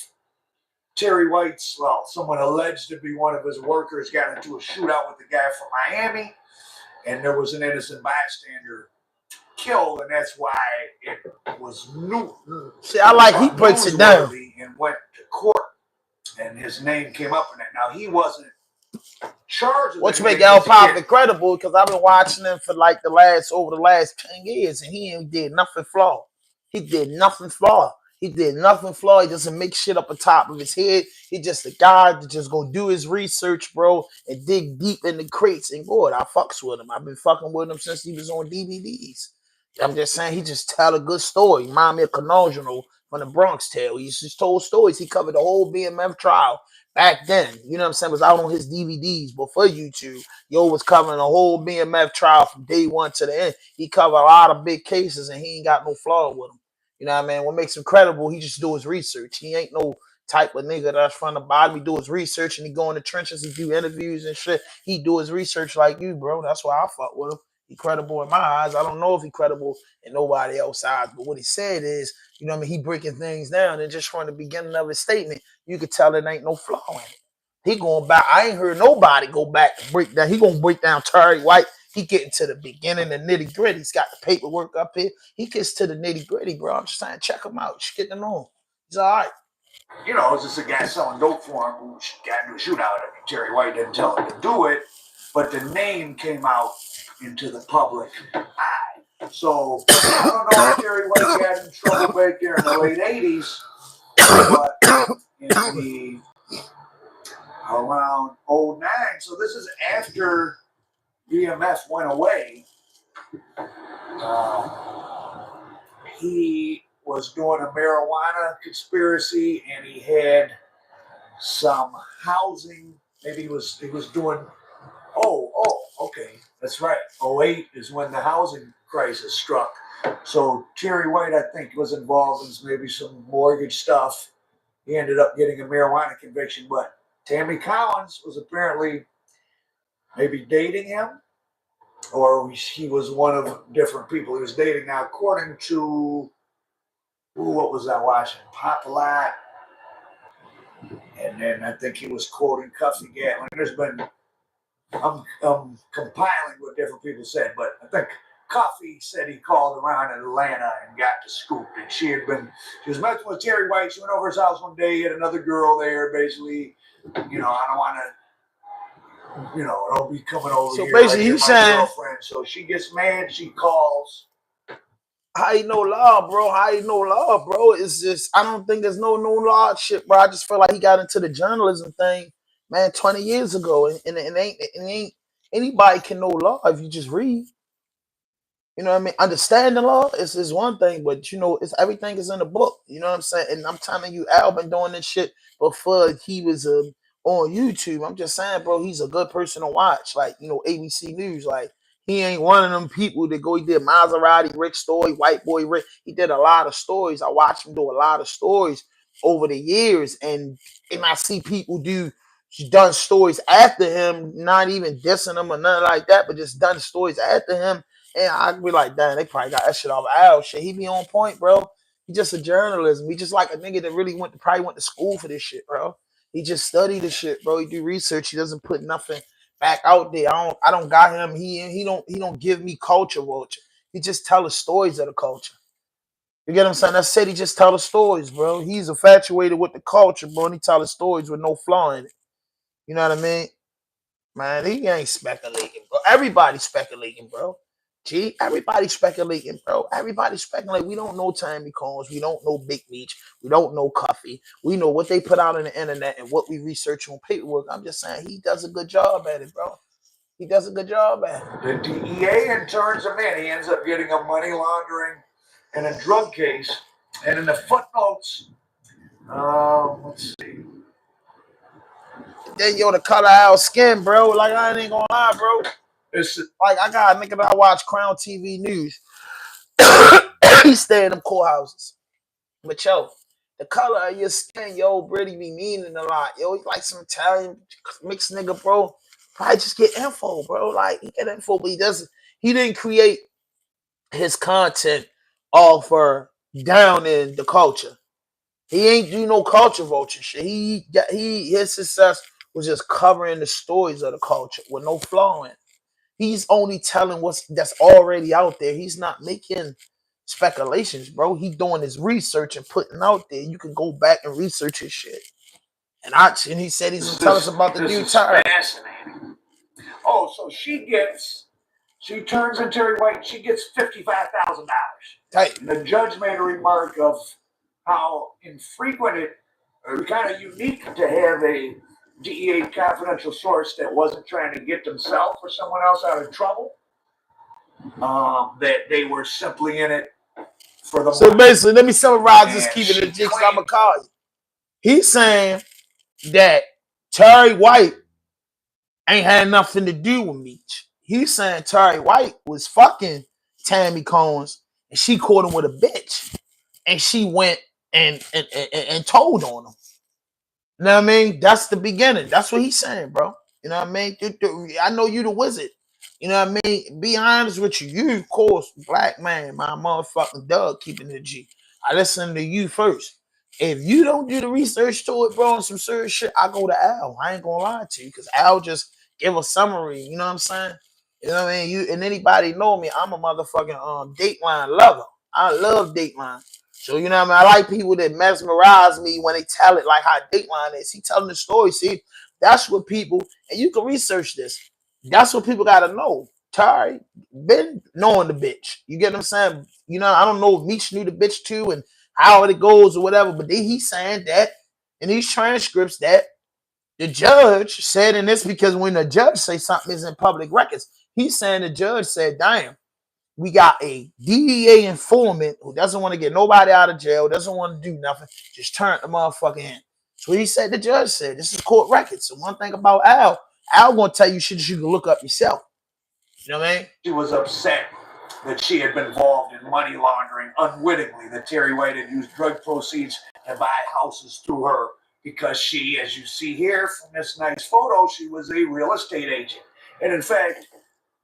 S12: Terry White's, well, someone alleged to be one of his workers got into a shootout with the guy from Miami, and there was an innocent bystander killed, and that's why it was new.
S10: See, I like he breaks it down.
S12: And went to court, and his name came up in it. Now he wasn't charged.
S10: Which make El Pop incredible because I've been watching him for like the last 10 years, and he ain't did nothing flawed. He did nothing flawed. He did nothing flawed. He doesn't make shit up on top of his head. He just a guy that just go do his research, bro, and dig deep in the crates. And good, I fucks with him. I've been fucking with him since he was on DVDs. I'm just saying he just tell a good story. Remind me of Canogeno from the Bronx Tale. He just told stories. He covered the whole BMF trial back then. You know what I'm saying? It was out on his DVDs before YouTube. Yo was covering the whole BMF trial from day one to the end. He covered a lot of big cases and he ain't got no flaw with him. You know what I mean? What makes him credible, he just do his research. He ain't no type of nigga that's from the bottom. He do his research and he go in the trenches. He do interviews and shit. He do his research like you, bro. That's why I fuck with him. He credible in my eyes. I don't know if he credible in nobody else's eyes, but what he said is, you know what I mean, he breaking things down, and just from the beginning of his statement, you could tell it ain't no flaw in it. He going back. I ain't heard nobody go back and break down. He gonna break down Terry White. He getting to the beginning, the nitty gritty. He's got the paperwork up here. He gets to the nitty gritty, bro. I'm just saying, check him out. Just get to know him. He's all right.
S12: You know, it's just a guy selling dope for him who got into a shootout. I mean, Terry White didn't tell him to do it, but the name came out into the public eye. So I don't know if Terry White got in trouble back there in the late 80s, but in the around 09, so this is after BMF went away. He was doing a marijuana conspiracy, and he had some housing. Maybe he was doing. Okay, that's right. 08 is when the housing crisis struck. So Terry White, I think, was involved in maybe some mortgage stuff. He ended up getting a marijuana conviction, but Tammy Collins was apparently maybe dating him, or he was one of different people he was dating. Now, according to what was I watching? Pop a Lot. And then I think he was quoting Cuffy Gatlin. There's been, I'm compiling what different people said, but I think Cuffy said he called around in Atlanta and got the scoop. And she was messing with Terry White. She went over his house one day, he had another girl there, basically, you know, I don't want to, you know, don't be coming over here. So basically, he's saying, girlfriend. So she gets mad, she calls.
S10: How you know law, bro? How you know law, bro? It's just, I don't think there's no law shit, bro. I just feel like he got into the journalism thing, man, 20 years ago. And it ain't anybody can know law if you just read. You know what I mean? Understanding law is one thing, but you know, everything is in the book. You know what I'm saying? And I'm telling you, Al been doing this shit before he was on YouTube. I'm just saying, bro, he's a good person to watch. Like, you know, ABC News, like, he ain't one of them people that go, he did Maserati, Rick story, White Boy Rick. He did a lot of stories. I watched him do a lot of stories over the years. And I see people done stories after him, not even dissing him or nothing like that, but just done stories after him. And I'd be like, damn, they probably got that shit off Al shit. He be on point, bro. He just a journalism. He just like a nigga that really probably went to school for this shit, bro. He just studied this shit, bro. He do research. He doesn't put nothing back out there. I don't got him. He don't give me culture watch. He just tell the stories of the culture. You get what I'm saying? That said, he just tell the stories, bro. He's infatuated with the culture, bro, and he tell the stories with no flaw in it. You know what I mean? Man, he ain't speculating, bro. Everybody's speculating, bro. Gee, everybody's speculating, bro. Everybody's speculating. We don't know Tammy Combs. We don't know Big Meech. We don't know Cuffy. We know what they put out on the internet and what we research on paperwork. I'm just saying he does a good job at it, bro. He does a good job at it.
S12: The DEA in turns him in. He ends up getting a money laundering and a drug case. And in the footnotes, let's see.
S10: Then yo, the color out skin, bro. Like, I ain't gonna lie, bro. It's like I got a nigga that I watch Crown TV News. He stay in them courthouses. But yo, the color of your skin, yo, really be meaning a lot. Yo, he's like some Italian mixed nigga, bro. Probably just get info, bro. Like, he get info, but he didn't create his content off for down in the culture. He ain't do no culture vulture shit. His success was just covering the stories of the culture with no flaw in it. He's only telling that's already out there. He's not making speculations, bro. He doing his research and putting out there. You can go back and research his shit. And he said he's gonna tell us about the dude Tyre.
S12: Fascinating. Oh, so she turns in Terry White. She gets $55,000.
S10: Tight.
S12: And the judge made a remark of how infrequent it, or kind of unique to have a DEA confidential source that wasn't trying to get themselves or someone else out of trouble. That they were simply in it for the
S10: So
S12: money.
S10: basically, let me summarize this,
S12: And
S10: keeping it
S12: she
S10: G, 'cause I'm gonna
S12: claimed-
S10: call you. He's saying that Terry White ain't had nothing to do with Meech. He's saying Terry White was fucking Tammy Combs and she caught him with a bitch. And she went and told on him. You know what I mean? That's the beginning. That's what he's saying, bro. You know what I mean? I know you the wizard. You know what I mean? Be honest with you. You, of course, black man, my motherfucking dog, keeping it G. I listen to you first. If you don't do the research to it, bro, on some serious shit, I go to Al. I ain't gonna lie to you, because Al just give a summary. You know what I'm saying? You know what I mean? You and anybody know me, I'm a motherfucking Dateline lover. I love Dateline. So you know what I mean? I like people that mesmerize me when they tell it like how Dateline is. He telling the story. See, that's what people, and you can research this. That's what people gotta know. Ty been knowing the bitch. You get what I'm saying? You know, I don't know if Meech knew the bitch too and how it goes or whatever, but he's saying that in these transcripts that the judge said in this, because when the judge say something is in public records, he's saying the judge said, damn, we got a DEA informant who doesn't want to get nobody out of jail, doesn't want to do nothing, just turn the motherfucker in. So he said, the judge said, this is court records. So one thing about Al gonna tell you shit that you can look up yourself. You know what I mean?
S12: She was upset that she had been involved in money laundering unwittingly, that Terry White had used drug proceeds to buy houses through her, because she, as you see here from this nice photo, she was a real estate agent. And in fact,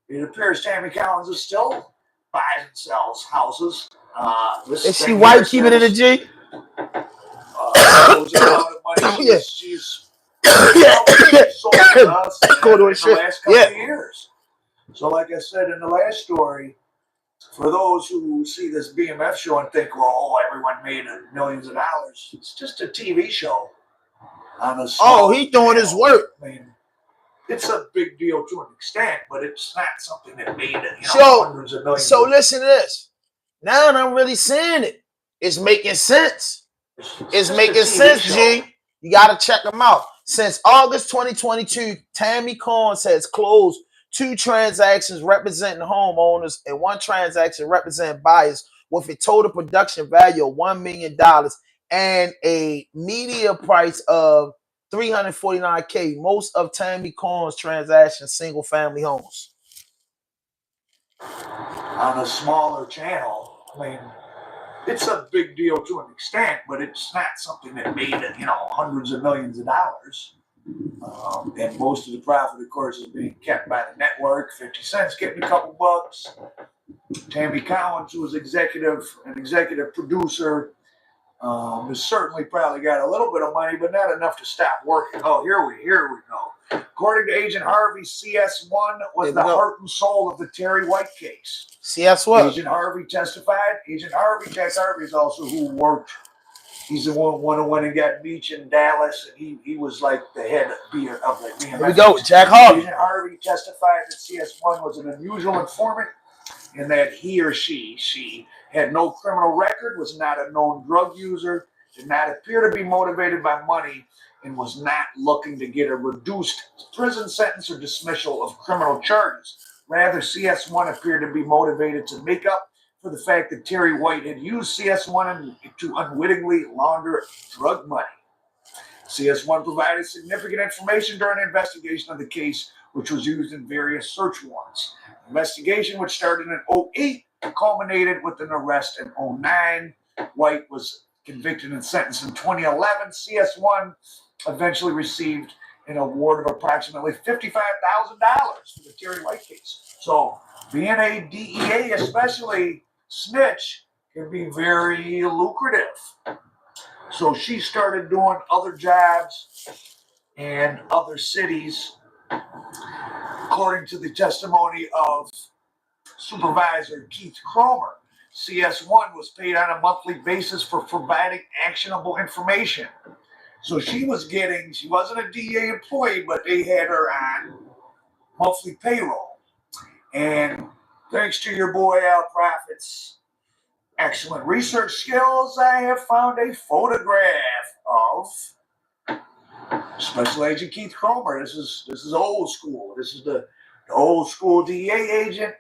S12: it appears Tammy Collins is still buys and sells houses.
S10: Is she white? Keep it in a G.
S12: Shows the amount of money
S10: Yeah.
S12: she's sold to us in the last couple of years. So like I said in the last story, for those who see this BMF show and think, well, everyone made millions of dollars, it's just a TV show on a small
S10: he doing his work.
S12: I mean, it's a big deal to an extent, but it's not something that made hundreds of millions.
S10: So listen to this. Now I'm really seeing it. It's making sense. It's making sense, G. You got to check them out. Since August 2022, Tammy Combs has closed 2 transactions representing homeowners and 1 transaction representing buyers with a total production value of $1 million and a media price of $349K. Most of Tammy Combs' transactions single family homes.
S12: On a smaller channel, I mean, it's a big deal to an extent, but it's not something that made hundreds of millions of dollars. And most of the profit, of course, is being kept by the network. 50 Cent's getting a couple bucks. Tammy Collins, who was an executive producer, has certainly probably got a little bit of money, but not enough to stop working. Oh, here we go. According to Agent Harvey, CS1 was the heart and soul of the Terry White case.
S10: CS what?
S12: Agent Harvey testified. Agent Harvey, Jack Harvey, is also who worked. He's the one who went and got MEECH in Dallas, and he was like the head of the BMF.
S10: Here we go, Jack Harvey.
S12: Agent Harvey testified that CS1 was an unusual informant in that he or she had no criminal record, was not a known drug user, did not appear to be motivated by money, and was not looking to get a reduced prison sentence or dismissal of criminal charges. Rather, CS1 appeared to be motivated to make up for the fact that Terry White had used CS1 to unwittingly launder drug money. CS1 provided significant information during the investigation of the case, which was used in various search warrants. The investigation, which started in 2008, culminated with an arrest in 2009. White was convicted and sentenced in 2011. CS1 eventually received an award of approximately $55,000 for the Terry White case. So being a DEA, especially snitch, can be very lucrative. So she started doing other jobs in other cities, according to the testimony of Supervisor Keith Cromer. CS1 was paid on a monthly basis for providing actionable information. So she wasn't a DEA employee, but they had her on monthly payroll. And thanks to your boy Al Prophet's excellent research skills, I have found a photograph of Special Agent Keith Cromer. This is old school. This is the old school DEA agent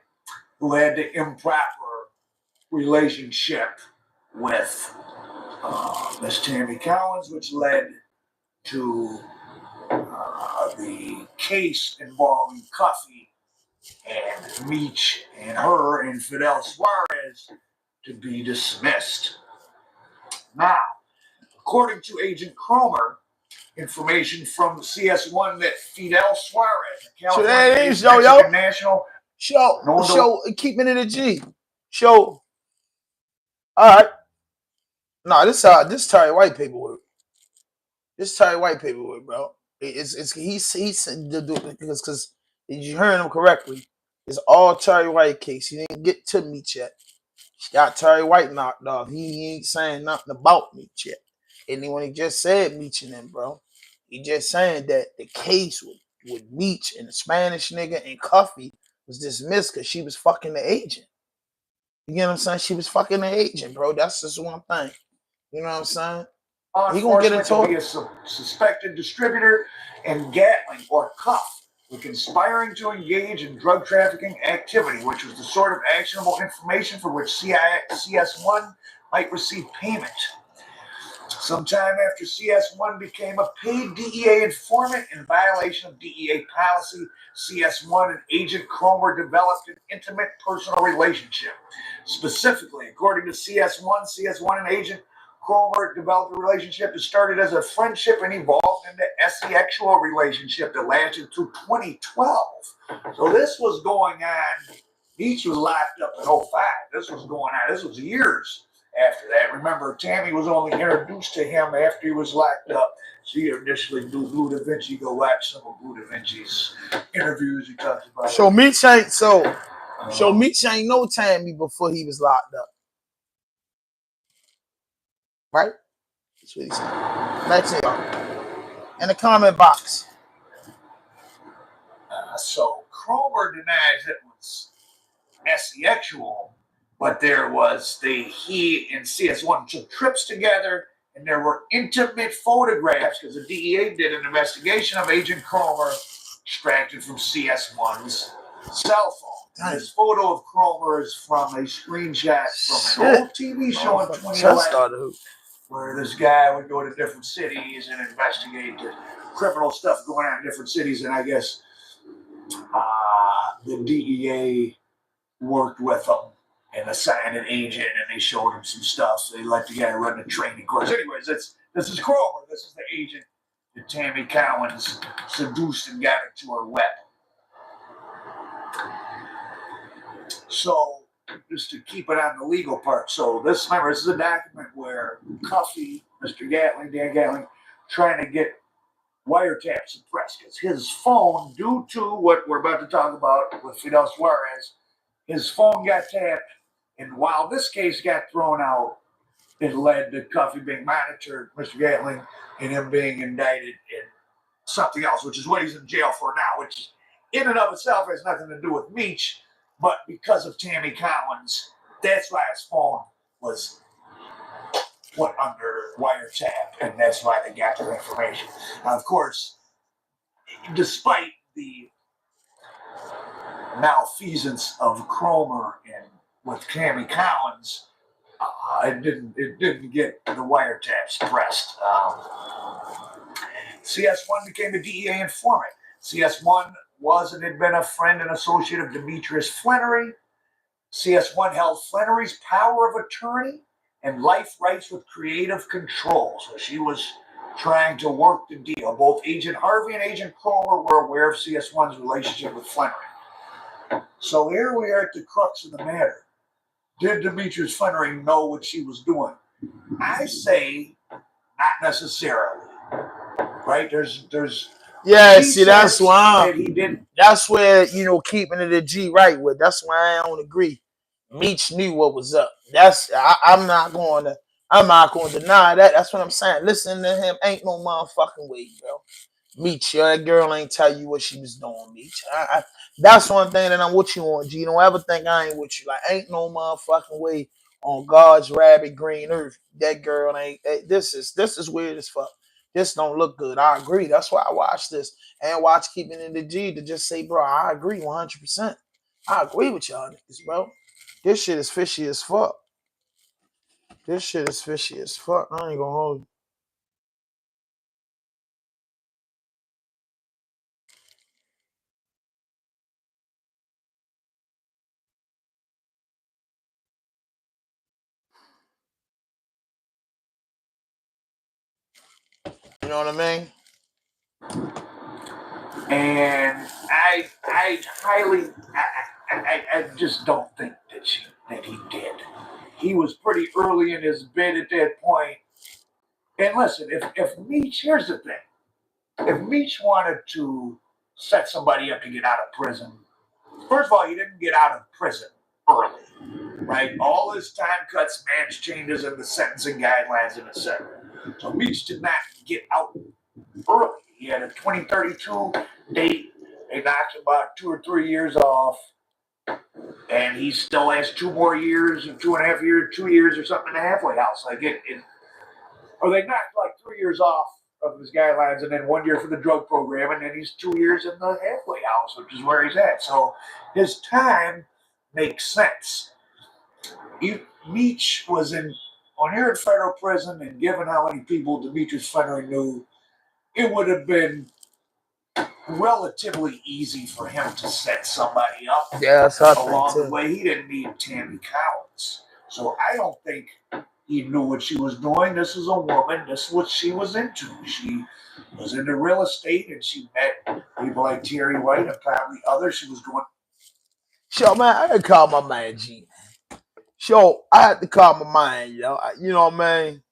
S12: who had the improper relationship with Miss Tammy Collins, which led to the case involving Cuffy and Meech and her and Fidel Suarez to be dismissed. Now, according to Agent Cromer, information from CS1 that Fidel Suarez,
S10: So that is, yo,
S12: national,
S10: show, keeping it a G. Show, all right. No, this Terry White paperwork. This Terry White paperwork, bro. He's because you heard him correctly. It's all Terry White case. He didn't get to Meech yet. Got Terry White knocked off. He ain't saying nothing about Meech yet. And then when he just said Meech and him, bro, he just saying that the case with Meech and the Spanish nigga and Cuffy was dismissed because she was fucking the agent. You get what I'm saying? She was fucking the agent, bro. That's just one thing. You know what I'm saying? He gonna get into
S12: to be a suspected distributor, and Gatling or Cuff were conspiring to engage in drug trafficking activity, which was the sort of actionable information for which CS1 might receive payment. Sometime after CS1 became a paid DEA informant in violation of DEA policy, CS1 and Agent Cromer developed an intimate personal relationship. Specifically, according to CS1 and Agent Cromer developed a relationship that started as a friendship and evolved into a sexual relationship that lasted through 2012. So this was going on. Meech was locked up in 2005. This was going on. This was years after that. Remember, Tammy was only introduced to him after he was locked up. She initially knew Blue Da Vinci. Go watch some of Blue Da Vinci's interviews. He talks about
S10: So Meech ain't no Tammy before he was locked up. Right? That's what he said. Next thing, in the comment box.
S12: So Cromer denies it was sexual, but he and CS1 took trips together, and there were intimate photographs because the DEA did an investigation of Agent Cromer extracted from CS1's cell phone. This photo of Cromer is from a screenshot from an old TV show in 2011 where this guy would go to different cities and investigate the criminal stuff going on in different cities, and I guess the DEA worked with him and assigned an agent, and they showed him some stuff. So they let the guy run the training course. Anyways, this is Cromer. This is the agent that Tammy Collins seduced and got into her web. So just to keep it on the legal part. So this is a document where Cuffy, Mr. Gatling, Dan Gatling, trying to get wiretap suppressed because his phone, due to what we're about to talk about with Fidel Suarez, his phone got tapped, and while this case got thrown out, it led to Cuffy being monitored, Mr. Gatling, and him being indicted in something else, which is what he's in jail for now, which in and of itself has nothing to do with Meech, but because of Tammy Collins, that's why his phone was put under wiretap, and that's why they got their information. Now, of course, despite the malfeasance of Cromer and with Tammy Collins, it didn't get the wiretap suppressed. CS1 became a DEA informant. CS1 was and had been a friend and associate of Demetrius Flannery. CS1 held Flannery's power of attorney and life rights with creative control. So she was trying to work the deal. Both Agent Harvey and Agent Cromer were aware of CS1's relationship with Flannery. So here we are at the crux of the matter. Did Demetrius Flannery know what she was doing? I say not necessarily. Right? There's
S10: Yeah,
S12: he
S10: see, that's
S12: says
S10: why.
S12: that he didn't.
S10: That's where, you know, keeping it a G right with. That's why I don't agree. Meech knew what was up. I'm not going to deny that. That's what I'm saying. Listen to him. Ain't no motherfucking way, bro. Meech, that girl ain't tell you what she was doing, Meech. That's one thing that I'm with you on, G. Don't ever think I ain't with you. Like, ain't no motherfucking way on God's rabbit green earth. That girl ain't. This is weird as fuck. This don't look good. I agree. That's why I watch this and watch Keeping It the G to just say, bro, I agree 100%. I agree with y'all niggas, bro. This shit is fishy as fuck. This shit is fishy as fuck. I ain't gonna hold you. You know what I mean?
S12: And I just don't think that he did. He was pretty early in his bid at that point. And listen, if Meech, here's the thing. If Meech wanted to set somebody up to get out of prison, first of all, he didn't get out of prison early, right? All his time cuts, match changes, and the sentencing guidelines, and etc. So Meech did not get out early. He had a 2032 date. They knocked about 2 or 3 years off, and he still has 2 more years, 2.5 years, 2 years or something in the halfway house. Like or they knocked like 3 years off of his guidelines, and then 1 year for the drug program, and then he's 2 years in the halfway house, which is where he's at. So his time makes sense. Meech was when you're in federal prison, and given how many people Demetrius Flannery knew, it would have been relatively easy for him to set somebody up
S10: Yeah, that's what I think
S12: along the
S10: too.
S12: way. He didn't need Tammy Collins. So I don't think he knew what she was doing. This is a woman. This is what she was into. She was into real estate, and she met people like Terry White and probably others. She was going.
S10: Sure, man, I gotta call my man G. Sure, I had to call my man, yo. You know what I mean?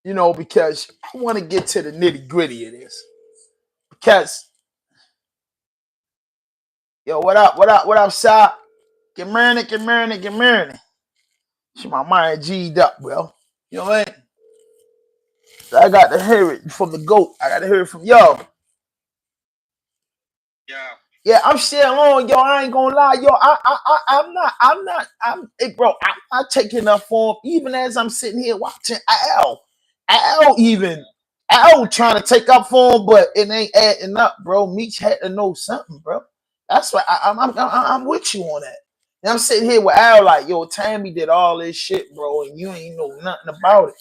S10: You know, because I want to get to the nitty gritty of this. Because, yo, what up, Shop? Get married, get married, get married. She my mind G'd up, bro. You know what I mean? So I got to hear it from the GOAT. I got to hear it from yo. Yeah, I'm still on, yo. I ain't gonna lie, yo. Hey, bro. I'm not taking enough for him. Even as I'm sitting here watching Al trying to take up for him, but it ain't adding up, bro. Meech had to know something, bro. That's why I'm with you on that. And I'm sitting here with Al, like, yo, Tammy did all this shit, bro, and you ain't know nothing about it.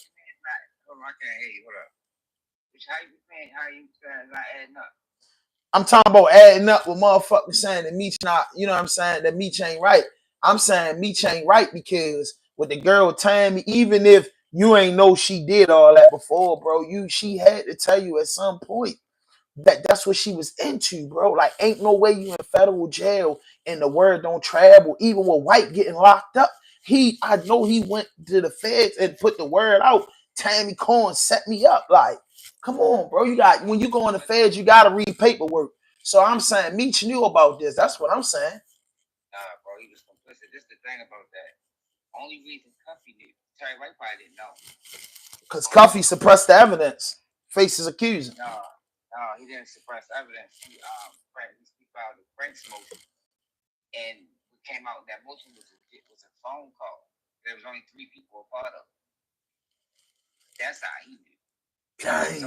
S10: I'm talking about adding up with motherfuckers saying that Meech not, you know what I'm saying, that Meech ain't right. I'm saying Meech ain't right because with the girl Tammy, even if you ain't know she did all that before, bro, she had to tell you at some point that's what she was into, bro. Like, ain't no way you in federal jail and the word don't travel. Even with White getting locked up, I know he went to the feds and put the word out. Tammy Corn set me up. Like, come on, bro. When you go in the feds, you gotta read paperwork. So I'm saying Meech knew about this. That's what I'm saying. Because Cuffy suppressed the evidence. Faces accusing. Dang.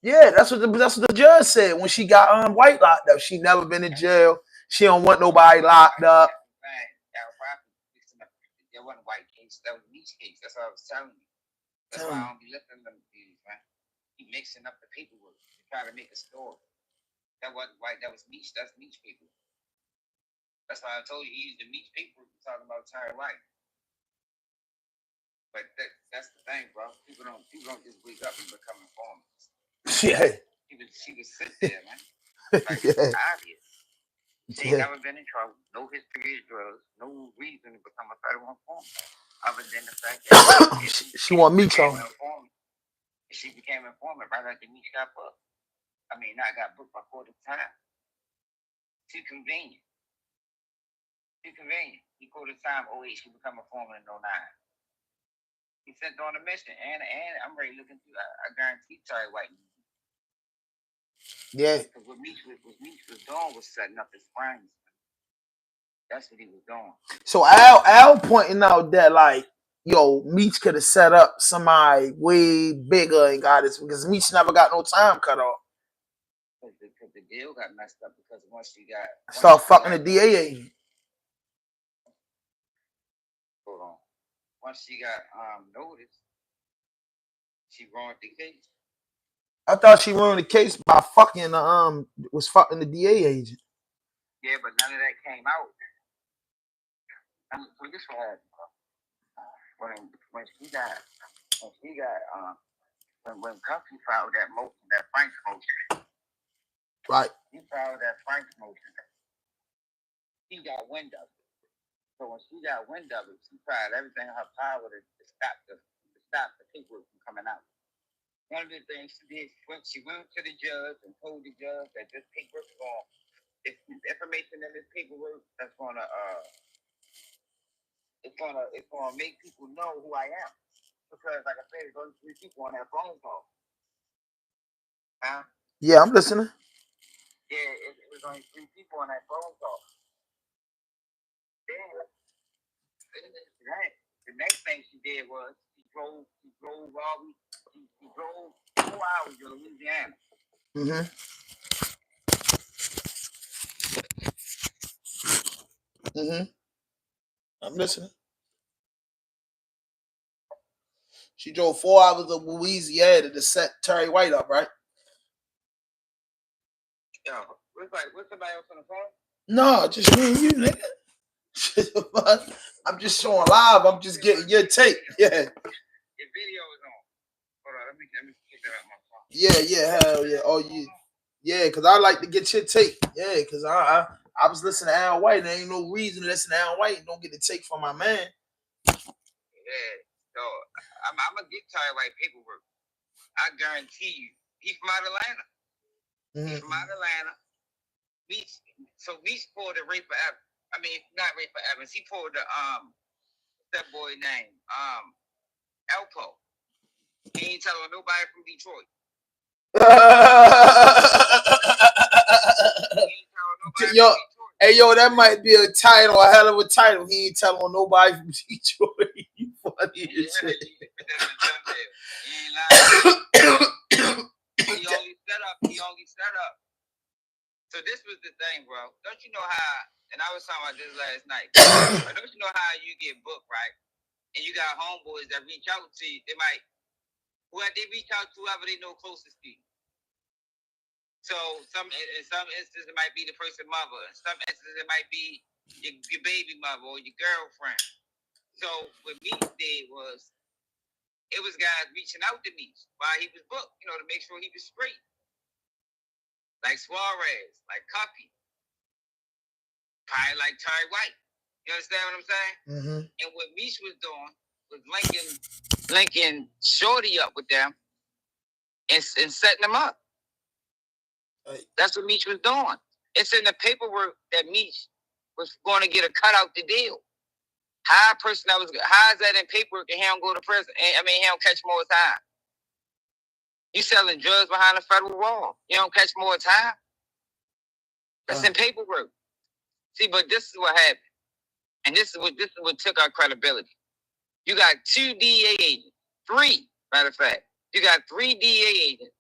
S10: Yeah, that's what the judge said when she got White locked up. She never been in jail. She don't want nobody locked up.
S13: That's why I told you he used the MEECH people talking about Terry White. But that's the thing, bro. People don't just wake up and become informants.
S10: Yeah.
S13: She would sit there, man. Like
S10: Yeah.
S13: it's obvious. She ain't
S10: Yeah.
S13: never been in trouble. No history of drugs. No reason to become a federal informant. Other than the fact that
S10: she want me to.
S13: She became an informant right after MEECH got booked. I mean, not got booked by court at the time. Too convenient. Too convenient. He called the time 08. She become a informant in 09. He sent her on a mission, and I'm ready looking through. I guarantee Terry White.
S10: Yeah.
S13: Because what MEECH was doing was setting up his friends. That's what he was doing.
S10: So Al pointing out that like, yo, MEECH could have set up somebody way bigger and got this because MEECH never got no time cut off.
S13: Because the deal got messed up because once she got
S10: start fucking the DA agent.
S13: Hold on. Once she got noticed, she ruined the case.
S10: I thought she ruined the case by fucking was fucking the DA agent.
S13: Yeah, but none of that came out. So this what happened. When Cuffy filed that motion, that Frank's motion.
S10: Right.
S13: He filed that Frank's motion. He got wind of it. So when she got wind of it, she tried everything in her power to stop the paperwork from coming out. One of the things she did, she went to the judge and told the judge that this paperwork is going, it's information in this paperwork that's gonna it's gonna make people know who I am. Because like I said, there's only 3 people on that phone call. Huh?
S10: Yeah, I'm listening.
S13: Yeah, it was only 3 people on that phone call. Then the next thing she did was she drove 4 hours to Louisiana.
S10: Mm-hmm. Mm-hmm. I'm listening. She drove 4 hours to Louisiana to set Terry White up, right?
S13: Yo, what's somebody else on the phone?
S10: No, just me and you, nigga. I'm just showing live. I'm just getting your take. Yeah.
S13: Your video is on. Hold on, let me pick that up my phone.
S10: Yeah, hell yeah. Oh, yeah, because I like to get your take. Yeah, because I was listening to Al White. There ain't no reason to listen to Al White and don't get the take from my man.
S13: Yeah, so I'm gonna get Terry White paperwork. I guarantee you, he's from out of Atlanta. Mm-hmm. He's from out of Atlanta. MEECH pulled the Ray for Evans. I mean, not Ray for Evans. He pulled the that boy name Elpo. He ain't telling nobody from Detroit.
S10: Yo, that might be a title, a hell of a title. He ain't telling nobody from Detroit. You funny as shit.
S13: He ain't lying. He only set up. So this was the thing, bro. Don't you know how, and I was talking about this last night, but don't you know how you get booked, right? And you got homeboys that reach out to you. They reach out to whoever they know closest to you. So in some instances it might be the person mother. In some instances it might be your baby mother or your girlfriend. So what MEECH did was, it was guys reaching out to MEECH while he was booked, to make sure he was straight. Like Suarez, like Cuffy, probably like Terry White. You understand what I'm saying?
S10: Mm-hmm.
S13: And what MEECH was doing was linking Shorty up with them and setting them up. Right. That's what MEECH was doing. It's in the paperwork that MEECH was going to get a cut out the deal. How is that in paperwork and he don't go to prison? I mean, he don't catch more time. You selling drugs behind the federal wall. You don't catch more time. That's in paperwork. See, but this is what happened. And this is what took our credibility. You got 2 DA agents. 3, matter of fact. You got 3 DA agents.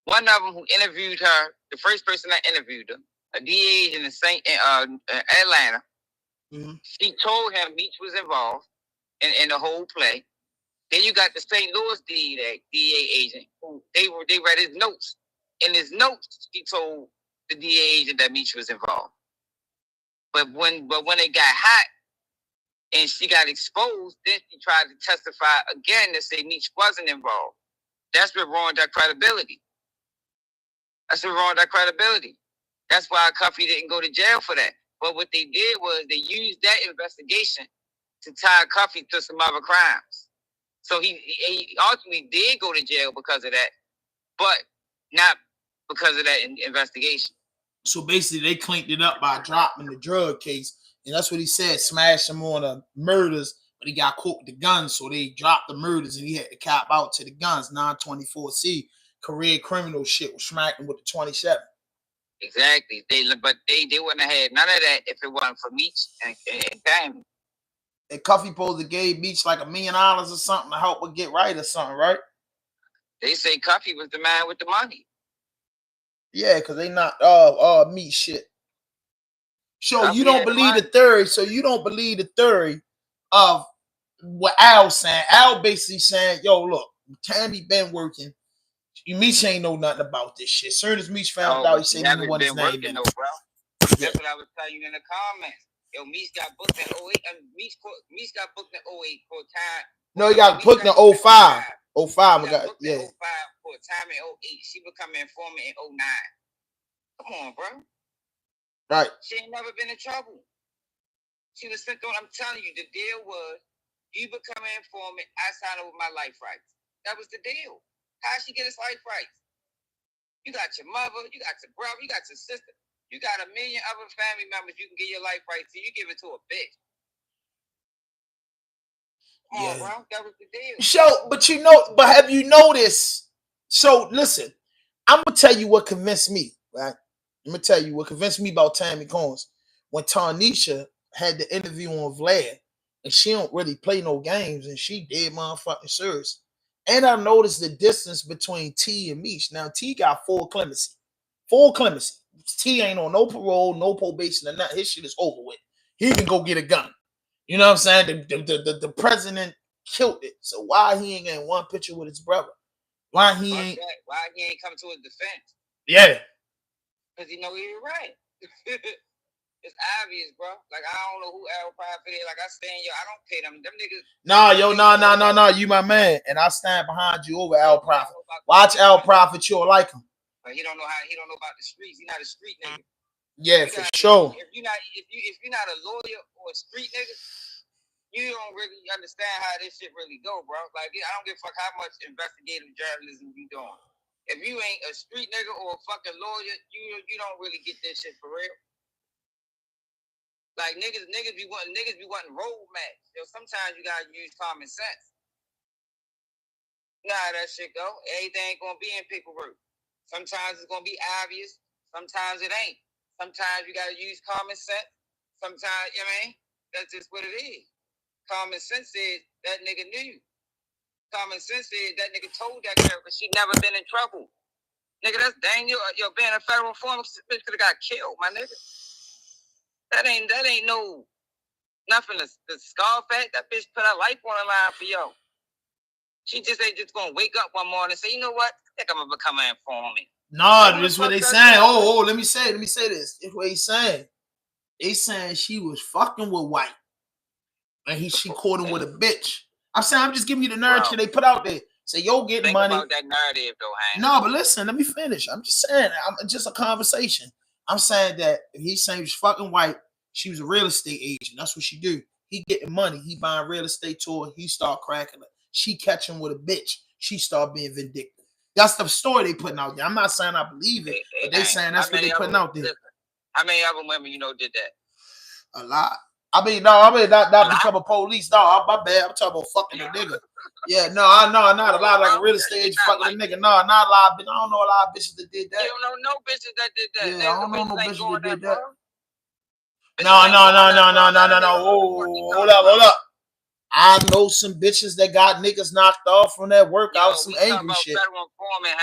S13: One of them who interviewed her, the first person that interviewed her, a DA agent in Atlanta. Mm-hmm. She told him MEECH was involved in the whole play. Then you got the St. Louis DA agent who they read his notes. In his notes, he told the DA agent that MEECH was involved. But when it got hot and she got exposed, then she tried to testify again to say Meech wasn't involved. That's what ruined her credibility. That's why Cuffy didn't go to jail for that. But what they did was they used that investigation to tie Cuffy to some other crimes. So he ultimately did go to jail because of that, but not because of that investigation.
S10: So basically, they cleaned it up by dropping the drug case, and that's what he said. Smashed him on the murders, but he got caught with the guns, so they dropped the murders, and he had to cop out to the guns. 924C career criminal shit was smacking with the 27.
S13: Exactly. They wouldn't have had none of that if it wasn't for Meech and Diamond.
S10: And Cuffy supposed to gave Meech like $1 million or something to help her get right or something, right?
S13: They say Cuffy was the man with the money.
S10: Yeah, because they not Meech shit. So
S13: Cuffy
S10: you don't believe the theory. So you don't believe the theory of what Al's saying. Al basically saying, yo, look, Tammy been working. Meech ain't know nothing about this shit. As soon as Meech found out, he said he didn't want his name in it.
S13: Bro. That's what I was telling you in the comments. Yo, Meech got booked in 08. Meech got booked in 08 for a time.
S10: No, he got booked in 05. 05.
S13: He got booked in 05 for a time in 08. She become an informant in 09. Come on, bro.
S10: Right.
S13: She ain't never been in trouble. She was sent on. I'm telling you, the deal was you become an informant, I sign up with my life rights. That was the deal. How'd she get his life rights? You got your mother, you got your brother, you got your sister. You got 1 million other family members you can get your life rights to. You give it to a bitch. Come on, bro. That was the deal.
S10: So, but have you noticed? So, listen, I'm going to tell you what convinced me, right? I'm going to tell you what convinced me about Tammy Combs. When Tarnisha had the interview on Vlad, and she don't really play no games, and she did motherfucking serious. And I noticed the distance between T and Meech. Now, T got full clemency. Full clemency. T ain't on no parole, no probation, or nothing. His shit is over with. He can go get a gun. You know what I'm saying? The president killed it. So why he ain't in one picture with his brother? Why he ain't
S13: come to his defense?
S10: Yeah.
S13: Because he know he was right. It's obvious, bro. Like, I don't know who R.I.P is. Like, I stand, yo, I don't pay them. Them niggas.
S10: No. You my man. And I stand behind you over Al Prophet. Watch Al Prophet, you'll like him.
S13: But he don't know about the streets. He's not a street nigga.
S10: Yeah, for sure.
S13: If you're not a lawyer or a street nigga, you don't really understand how this shit really go, bro. Like, I don't give a fuck how much investigative journalism you doing. If you ain't a street nigga or a fucking lawyer, you don't really get this shit for real. Like, niggas be wanting road maps. Yo, sometimes you gotta use common sense. You know how that shit go. Everything ain't gonna be in paperwork. Sometimes it's gonna be obvious. Sometimes it ain't. Sometimes you gotta use common sense. Sometimes, you know what I mean? That's just what it is. Common sense said that nigga knew. Common sense said that nigga told that girl, but she never been in trouble. Nigga, that's dang you. Yo, being a federal informant, bitch could have got killed, my nigga. That ain't no nothing to scoff at. That bitch put her life on the line for yo. She just ain't just gonna wake up one morning and say, you know what? I think I'm gonna become an informant.
S10: No, this is what they saying. Oh, let me say this. It's what he's saying. They saying she was fucking with White. And she caught him with a bitch. I'm saying, I'm just giving you the narrative they put out there. Say, yo, get
S13: Think
S10: money.
S13: About that narrative though, Hank.
S10: No, but listen, let me finish. I'm just saying, I'm just a conversation. I'm saying that if he's saying he's fucking White, she was a real estate agent. That's what she do. He getting money. He buying real estate to her. He start cracking her. She catch him with a bitch. She start being vindictive. That's the story they putting out there. I'm not saying I believe it, but they saying that's what they putting out there.
S13: How many other women did that?
S10: A lot. I mean, not become a police. No, my bad. I'm talking about fucking a nigga. Yeah, not a lot like a real estate agent fucking a nigga. No, not a lot. I don't know a lot of bitches that did that.
S13: You don't know no bitches that did that.
S10: Yeah, I don't know no bitches that did that. No. Hold up. I know some bitches that got niggas knocked off from that work. I was some angry shit.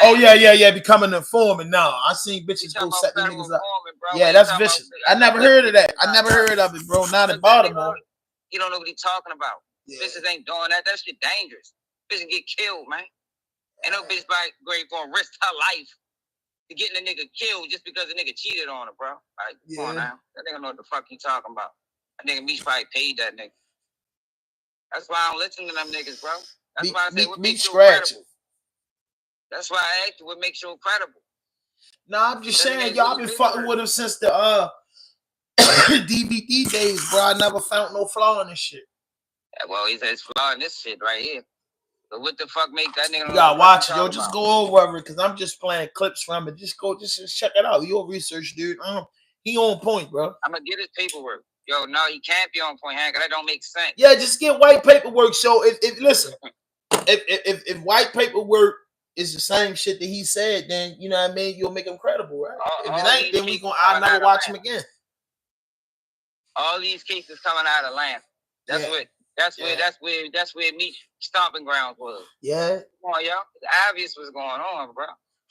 S10: Oh yeah. Becoming an informant. No, I seen bitches go set the niggas up. Yeah, that's vicious. I never heard of that. I never heard of it, bro. Not in Baltimore.
S13: You don't know what he's talking about. Yeah. Bitches ain't doing that. That shit dangerous. Bitches get killed, man. Ain't no bitch gonna risk her life to getting a nigga killed just because a nigga cheated on her, bro. Like, come on now. That nigga know what the fuck you talking about. That nigga Meech probably paid that nigga. That's why I don't listen to them niggas, bro. That's why I say what makes you credible. That's why I asked you what makes you credible.
S10: Nah, I'm just saying, y'all been fucking with him since the DVD days, bro. I never found no flaw in this shit.
S13: Yeah, well, he says flaw in this shit right here. So what the fuck make that nigga?
S10: You gotta watch it, yo. Just go over it, because I'm just playing clips from it. Just check it out. You're a research dude. He on point, bro.
S13: I'm gonna get his paperwork. Yo, no, he can't be on point, Hank. That don't make sense.
S10: Yeah, just get white paperwork. So listen, if white paperwork is the same shit that he said, then you know what I mean, you'll make him credible, right? If it ain't, then I'll never watch him again.
S13: All these cases coming out of Atlanta. That's where Meech stomping grounds was.
S10: Yeah.
S13: Come on, y'all. It's obvious what's going on, bro.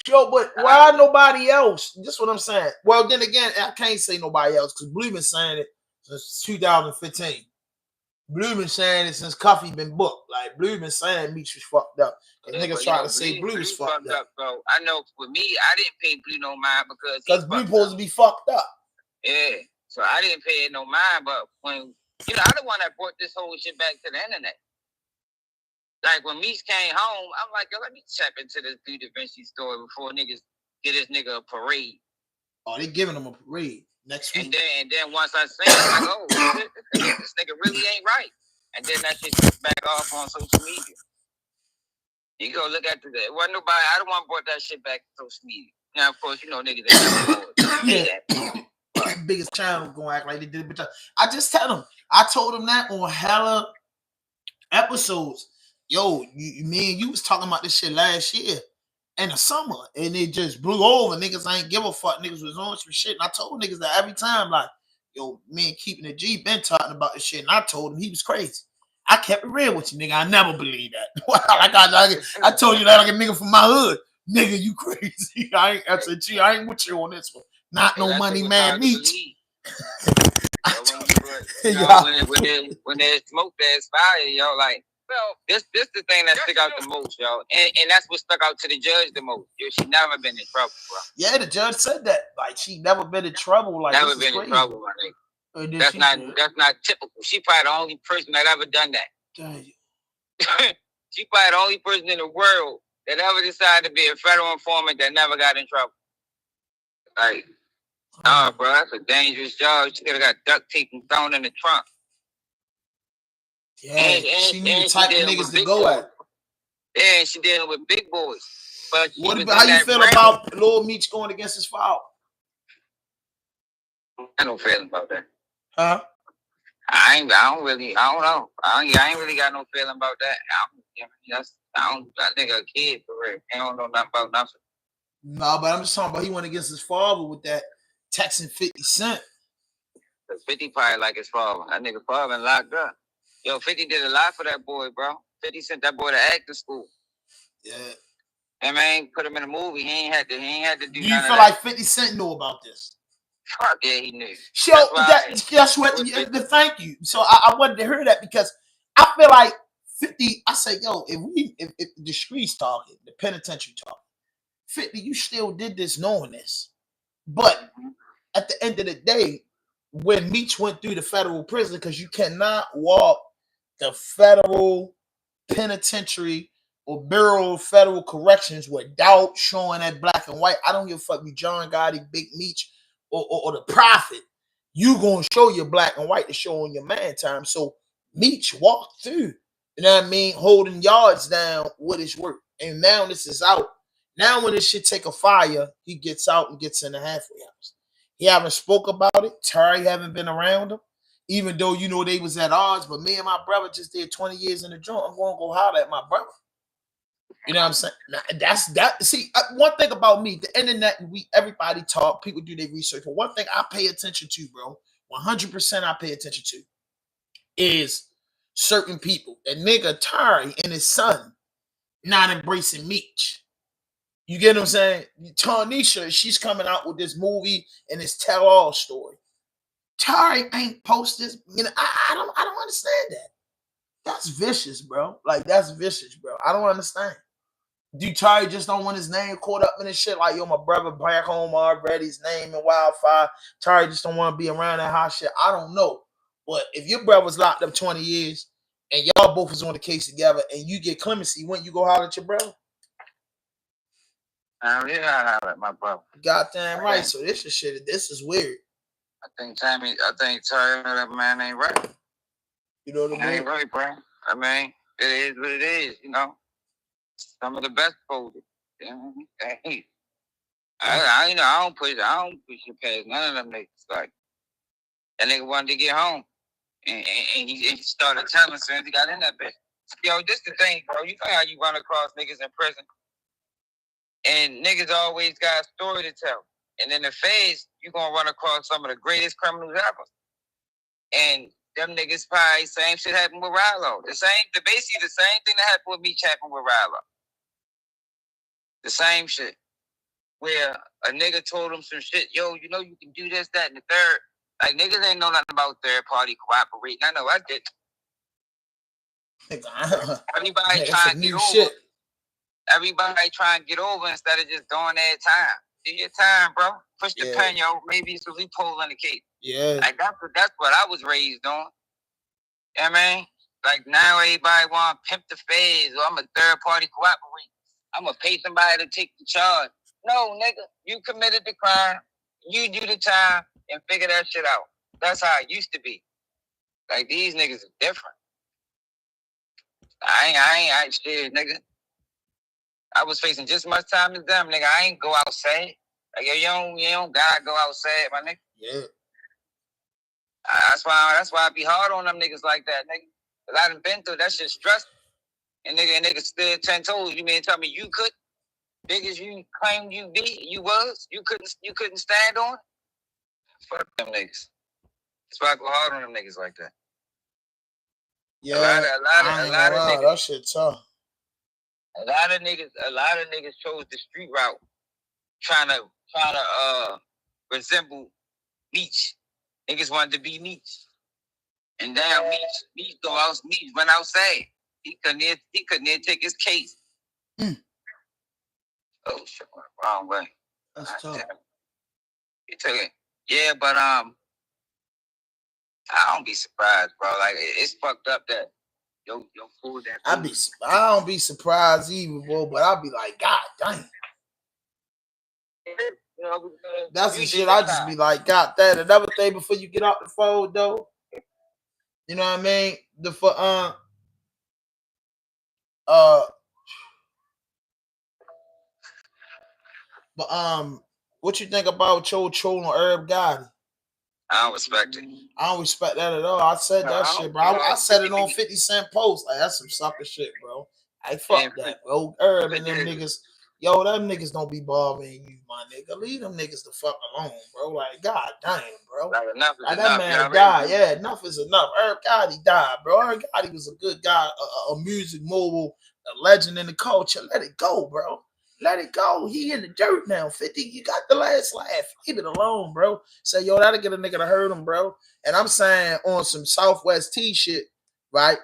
S10: Yo, but why nobody else? That's what I'm saying. Well, then again, I can't say nobody else because Blue been saying it since 2015. Blue been saying it since Cuffy been booked. Like Blue been saying Meech was fucked up. Niggas trying to say Blue was fucked up.
S13: Bro. I know for me, I didn't pay Blue no mind because
S10: Blue supposed to be fucked up.
S13: Yeah. So I didn't pay it no mind, but when I the one that brought this whole shit back to the internet. Like when Meech came home, I'm like, yo, let me tap into this Blue Da Vinci story before niggas get this nigga a parade.
S10: Oh, they giving him a parade next week.
S13: And then once I say it, I'm like, oh, this nigga really ain't right. And then that shit gets back off on social media. You go look at wasn't nobody, I don't want to brought that shit back to social media. Now, of course, niggas ain't never that.
S10: Biggest channel gonna act like they did, but I just tell them. I told them that on hella episodes. Yo, me and you was talking about this shit last year in the summer, and it just blew over. Niggas ain't give a fuck. Niggas was on some shit, and I told niggas that every time, like, yo, me Keeping the G been talking about this shit, and I told him he was crazy. I kept it real with you, nigga. I never believed that. I told you that like a nigga from my hood. Nigga, you crazy. I ain't with you on this one. Not no money man Meech.
S13: When there's smoke, there's fire, yo. Like, well, this the thing that stick out the most, yo. And that's what stuck out to the judge the most. Yo, she never been in trouble, bro.
S10: Yeah, the judge said that. Like, she never been in trouble. Like,
S13: never been in trouble, my nigga. That's not typical. She probably the only person that ever done that.
S10: Damn.
S13: She probably the only person in the world that ever decided to be a federal informant that never got in trouble. Like, oh, bro, that's a dangerous job. She could have got duct tape and thrown in the trunk.
S10: Yeah, she knew the type of niggas to go at.
S13: Yeah, and she dealing with big boys. But
S10: how you feel about Lil Meech going against his father?
S13: I don't feel about that.
S10: Huh?
S13: I don't know. I ain't really got no feeling about that. I think a kid for real. I don't know nothing about nothing.
S10: No, but I'm just talking about he went against his father with that texting 50 Cent.
S13: 50 probably like his father. That nigga father been locked up. Yo, 50 did a lot for that boy, bro. 50 sent that boy to acting school.
S10: Yeah.
S13: And man, put him in a movie. He ain't had to do.
S10: Do you feel like 50 Cent knew about this?
S13: Fuck yeah, he knew.
S10: So that's what. Thank you. So I wanted to hear that because I feel like 50. I say, yo, if the streets talking, the penitentiary talking, 50, you still did this knowing this, but at the end of the day, when Meech went through the federal prison, because you cannot walk the federal penitentiary or Bureau of Federal Corrections without showing that black and white. I don't give a fuck you John Gotti, Big Meech, or the Prophet. You gonna show your black and white to show on your man time. So Meech walked through, you know what I mean, holding yards down with his work. And now this is out. Now when this shit take a fire, he gets out and gets in the halfway house. He haven't spoke about it. Terry haven't been around him, even though they was at odds. But me and my brother just did 20 years in the joint. I'm gonna go holler at my brother. You know what I'm saying? Now, that's that. See, one thing about me, the internet, everybody talk, people do their research. But one thing I pay attention to, bro, 100% I pay attention to, is certain people. That nigga Terry and his son not embracing Meech. You get what I'm saying? Tanisha, she's coming out with this movie and this tell-all story. Terry ain't post this. I don't understand that. That's vicious, bro. Like, that's vicious, bro. I don't understand. Do Tari just don't want his name caught up in this shit? Like, yo, my brother back home already, his name in wildfire. Tari just don't want to be around that hot shit. I don't know. But if your brother was locked up 20 years and y'all both was on the case together and you get clemency, wouldn't you go holler at your brother?
S13: Yeah, I like my brother.
S10: Goddamn right. So this is weird.
S13: I think Tari, that man ain't right.
S10: You know what I mean?
S13: Ain't right, bro. I mean, it is what it is, you know. Some of the best folded. You know? Hey, I don't push it past none of them niggas. Like, that nigga wanted to get home. And he started telling us as he got in that bitch. Yo, this the thing, bro. You know how you run across niggas in prison? And niggas always got a story to tell. And in the phase, you're going to run across some of the greatest criminals ever. And them niggas probably, same shit happened with Rilo. Basically the same thing that happened with MEECH happened with Rilo. The same shit. Where a nigga told him some shit, yo, you know you can do this, that, and the third. Like, niggas ain't know nothing about third party cooperating. I know I did. Everybody trying to get over. Shit. Everybody trying to get over instead of just doing their time. Do your time, bro. Push the pen, yo. Maybe it's a loophole in the case.
S10: Yeah.
S13: Like, that's what I was raised on. You know what I mean? Like, now everybody want to pimp the phase, or I'm a third party cooperator. I'm going to pay somebody to take the charge. No, nigga. You committed the crime. You do the time and figure that shit out. That's how it used to be. Like, these niggas are different. I ain't shit, nigga. I was facing just as much time as them, nigga. I ain't go outside. Like, yo, you don't gotta go outside, my nigga.
S10: Yeah.
S13: That's why I be hard on them niggas like that, nigga. Cause I done been through that shit stressful. And nigga stood 10 toes. You mean tell me you could? Big as you claim you couldn't stand on it? Fuck them niggas. That's why I go hard on them niggas like that.
S10: Yeah.
S13: A lot of niggas.
S10: That shit tough.
S13: A lot of niggas chose the street route, trying to resemble MEECH. Niggas wanted to be MEECH, and now MEECH went outside. He couldn't even take his case. Oh shit, went the wrong way.
S10: That's tough.
S13: He took it. Yeah, but I don't be surprised, bro. Like, it's fucked up that yo fool that.
S10: I don't be surprised either, bro. But I'll be like, God damn. That's the shit. I just be like, God damn. Another thing before you get off the phone, though. You know what I mean? What you think about Cho trolling Herb Gotti?
S13: I don't respect it.
S10: I don't respect that at all. I said that shit, bro. I said it on 50 Cent post. Like, that's some sucker shit, bro. I fuck that, bro. Herb and them niggas. Yo, them niggas don't be bothering you, my nigga. Leave them niggas the fuck alone, bro. Like, god damn, bro.
S13: Like, enough is
S10: like,
S13: enough.
S10: that man died. Yeah, enough is enough. Herb Gotti died, bro. Herb Gotti was a good guy, a music mogul, a legend in the culture. Let it go, bro. Let it go. He in the dirt now. 50, you got the last laugh. Leave it alone, bro. Say, yo, that'll get a nigga to hurt him, bro. And I'm saying on some Southwest T shit, right?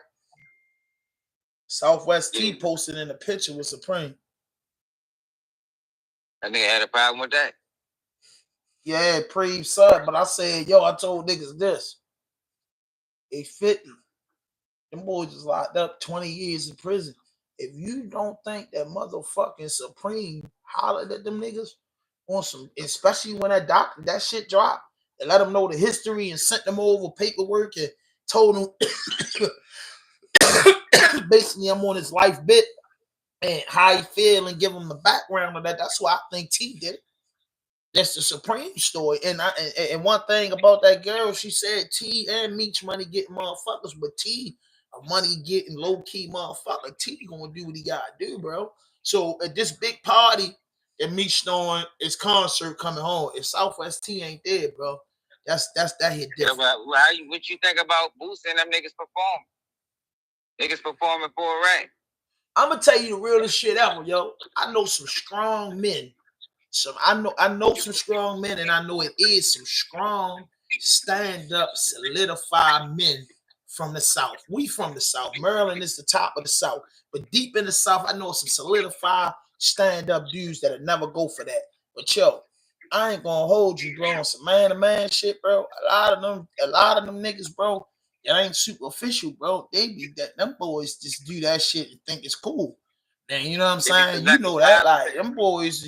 S10: Southwest T posted in the picture with Supreme.
S13: That nigga had a problem with that.
S10: Yeah, pre-sub, but I said, yo, I told niggas this. They 50. Them boys is locked up 20 years in prison. If you don't think that motherfucking Supreme hollered at them niggas on some, especially when that shit dropped, and let them know the history and sent them over paperwork and told them basically I'm on his life bit and how he feel and give them the background of that. That's why I think T did it. That's the Supreme story. And one thing about that girl, she said T and MEECH money getting motherfuckers, but T a money getting low key motherfucker. T gonna do what he gotta do, bro. So at this big party that MEECH throwing his concert coming home, if Southwest T ain't there, bro, that hit different.
S13: Yeah, what you think about boosting them niggas performing? Niggas performing for a rank.
S10: I'm gonna tell you the realest shit ever, yo. I know some strong men. I know some strong men, and I know it is some strong, stand-up, solidified men from the South. We from the South. Maryland is the top of the South. But deep in the South, I know some solidified stand-up dudes that'll never go for that. But yo, I ain't gonna hold you, bro, on some man-to-man shit, bro. A lot of them niggas, bro, that ain't superficial, bro. They be that them boys just do that shit and think it's cool. And you know what I'm saying? You know that, like them boys,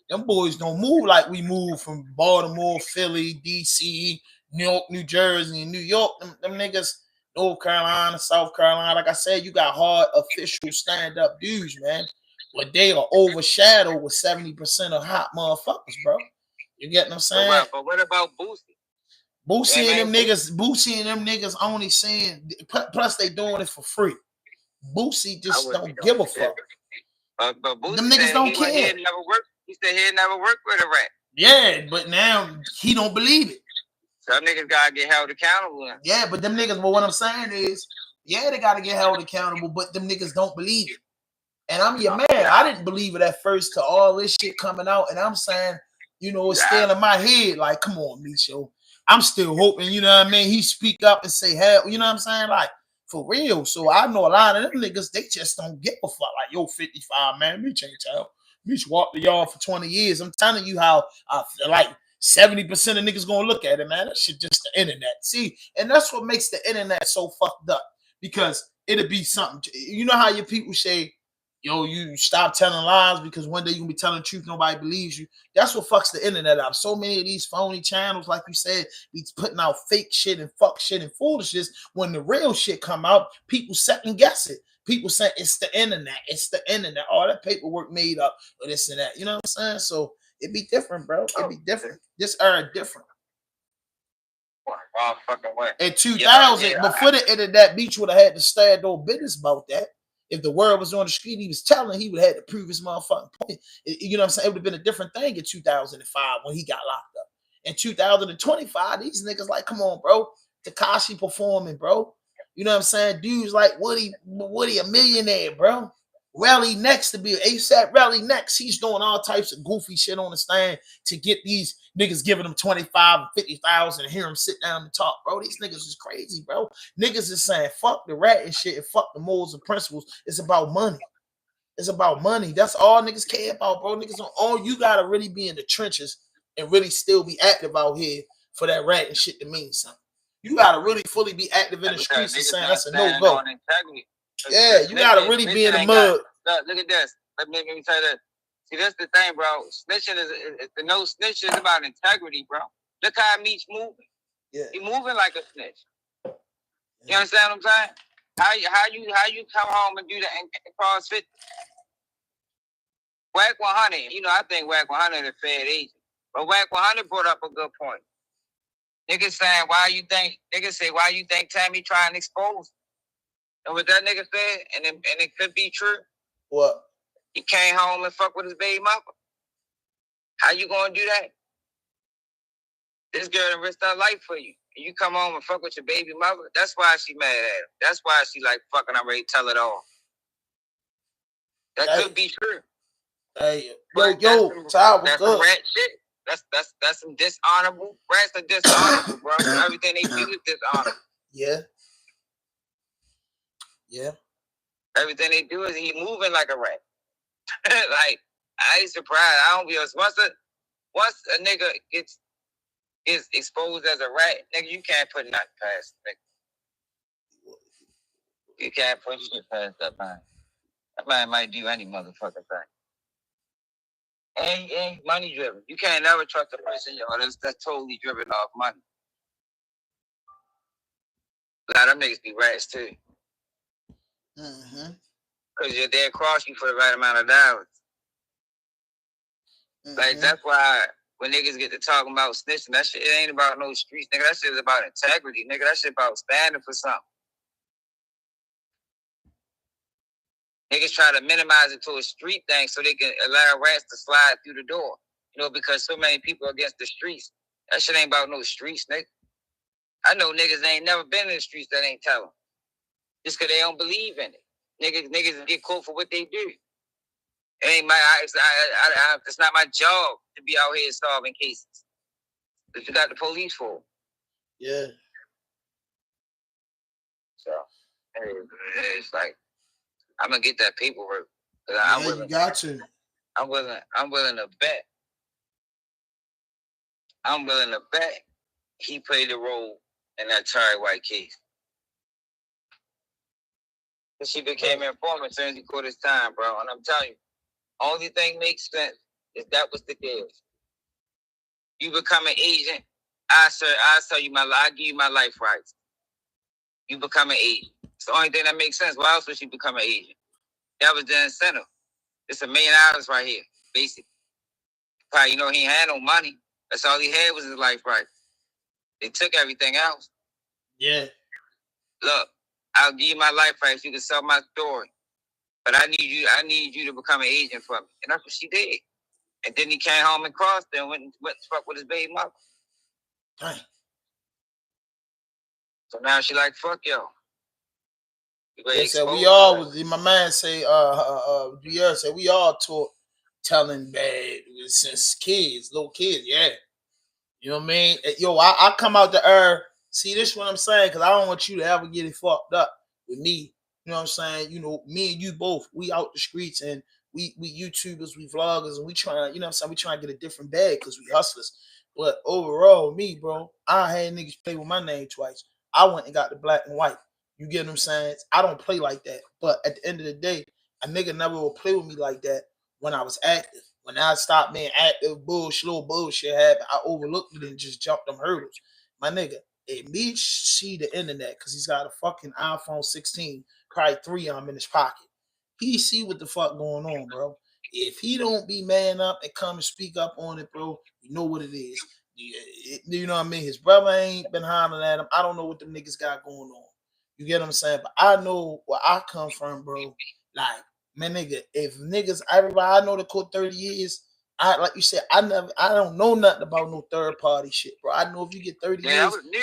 S10: them boys don't move like we move from Baltimore, Philly, DC, New York, New Jersey, and New York. Them niggas, North Carolina, South Carolina. Like I said, you got hard official stand-up dudes, man. But they are overshadowed with 70% of hot motherfuckers, bro. You get what I'm saying?
S13: But what about Boosie?
S10: Boosie and them niggas only saying, plus they doing it for free. Boosie just don't give a fuck.
S13: But Boosie
S10: them niggas don't care.
S13: He said he'd never work with a rat.
S10: Yeah, but now he don't believe it.
S13: Some niggas gotta get held accountable.
S10: Yeah, but them niggas, but what I'm saying is, yeah, they gotta get held accountable, but them niggas don't believe it. And I'm your man. I didn't believe it at first to all this shit coming out. And I'm saying, you know, it's still in my head. Like, come on, Micho. I'm still hoping, you know what I mean? He speak up and say, hell, you know what I'm saying? Like, for real. So I know a lot of them niggas, they just don't give a fuck. Like, yo, 55, man, Meech ain't tell. Meech walked the yard for 20 years. I'm telling you how I feel like 70% of niggas gonna look at it, man. That shit just the internet. See, and that's what makes the internet so fucked up. Because it'll be something. You know how your people say, yo, you stop telling lies because one day you're gonna be telling the truth, nobody believes you. That's what fucks the internet up. So many of these phony channels, like you said, be putting out fake shit and fuck shit and foolishness. When the real shit come out, people second guess it. People say it's the internet, it's the internet. All that paperwork made up or this and that. You know what I'm saying? So it be different, bro. It be different. This era different. In 2000, before the internet, Beach would have had to stand no business about that. If the word was on the street, he was telling, he would have had to prove his motherfucking point. You know what I'm saying? It would have been a different thing in 2005 when he got locked up. In 2025, these niggas like, come on, bro. Tekashi performing, bro. You know what I'm saying? Dudes like Woody a millionaire, bro. Rally next to be ASAP Rally next. He's doing all types of goofy shit on the stand to get these niggas giving them 25 and 50,000 and hear them sit down and talk, bro. These niggas is crazy, bro. Niggas is saying fuck the rat and shit and fuck the morals and principles. It's about money. It's about money. That's all niggas care about, bro. Niggas on all you gotta really be in the trenches and really still be active out here for that rat and shit to mean something. You gotta really fully be active in the streets and saying that's a no-go. Yeah, you gotta really be in the mud.
S13: Look at this. Let me tell you that. See, that's the thing, bro. Snitching is the no snitch is about integrity, bro. Look how Meech moving.
S10: Yeah.
S13: He moving like a snitch. You understand what I'm saying? How you come home and do that and cross 50? Whack 100. You know, I think Whack 100 is a fair agent. But Whack 100 brought up a good point. Niggas saying, why you think Tammy trying to expose? And what that nigga said, and it could be true.
S10: What?
S13: He came home and fuck with his baby mother. How you gonna do that? This girl done risked her life for you. And you come home and fuck with your baby mother. That's why she mad at him. That's why she like fucking. I'm ready to tell it all. That could be true.
S10: Hey,
S13: but
S10: yo,
S13: that's some rat shit. That's some dishonorable. Rats are dishonorable, bro. Everything they do is dishonorable.
S10: Yeah. Yeah.
S13: Everything they do is he moving like a rat. Like, I ain't surprised. I don't be once a nigga gets exposed as a rat, nigga, you can't put nothing past nigga. You can't put shit past that man. That man might do any motherfucking thing. And money driven. You can't never trust a person, yo. That's totally driven off money. A lot of them niggas be rats too.
S10: Mm-hmm.
S13: Because they'll cross you for the right amount of dollars. Mm-hmm. Like, that's why when niggas get to talking about snitching, that shit ain't about no streets, nigga. That shit is about integrity, nigga. That shit about standing for something. Niggas try to minimize it to a street thing so they can allow rats to slide through the door. You know, because so many people are against the streets. That shit ain't about no streets, nigga. I know niggas ain't never been in the streets that ain't telling. Just because they don't believe in it. Niggas get caught for what they do. It ain't it's not my job to be out here solving cases. But you got the police for.
S10: Yeah.
S13: It's like I'm gonna get that paperwork.
S10: Yeah, you got to.
S13: I'm willing to bet. I'm willing to bet he played a role in that Terry White case. She became an informant as soon as he caught his time, bro. And I'm telling you, only thing makes sense is that was the deal. You become an agent, I sell you I give you my life rights. You become an agent. It's the only thing that makes sense. Why else would you become an agent? That was the incentive. It's $1 million right here, basically. Probably, you know, he ain't had no money. That's all he had was his life rights. They took everything else.
S10: Yeah.
S13: Look, I'll give you my life rights. You can sell my story. But I need you to become an agent for me. And that's what she did. And then he came home and crossed her and went to fuck with his baby mother.
S10: Dang.
S13: So now she like, fuck yo.
S10: They said we all was my man say Dier said we all taught telling bad since kids, little kids, yeah. You know what I mean? Yo, I come out the see this is what I'm saying, because I don't want you to ever get it fucked up with me. You know what I'm saying? You know, me and you both, we out the streets and we YouTubers, we vloggers, and we trying, you know what I'm saying? We trying to get a different bag because we hustlers. But overall, me, bro, I had niggas play with my name twice. I went and got the black and white. You get what I'm saying? I don't play like that. But at the end of the day, a nigga never will play with me like that when I was active. When I stopped being active, little bullshit happened, I overlooked it and just jumped them hurdles. My nigga, it MEECH see the internet because he's got a fucking iPhone 16, probably 3 of them in his pocket. He see what the fuck going on, bro. If he don't be man up and come and speak up on it, bro, you know what it is. You know what I mean? His brother ain't been hollering at him. I don't know what them niggas got going on. You get what I'm saying? But I know where I come from, bro. Like, man, nigga, if niggas, everybody I know that caught 30 years, like you said, I don't know nothing about no third party shit, bro. I know if you get 30 years, you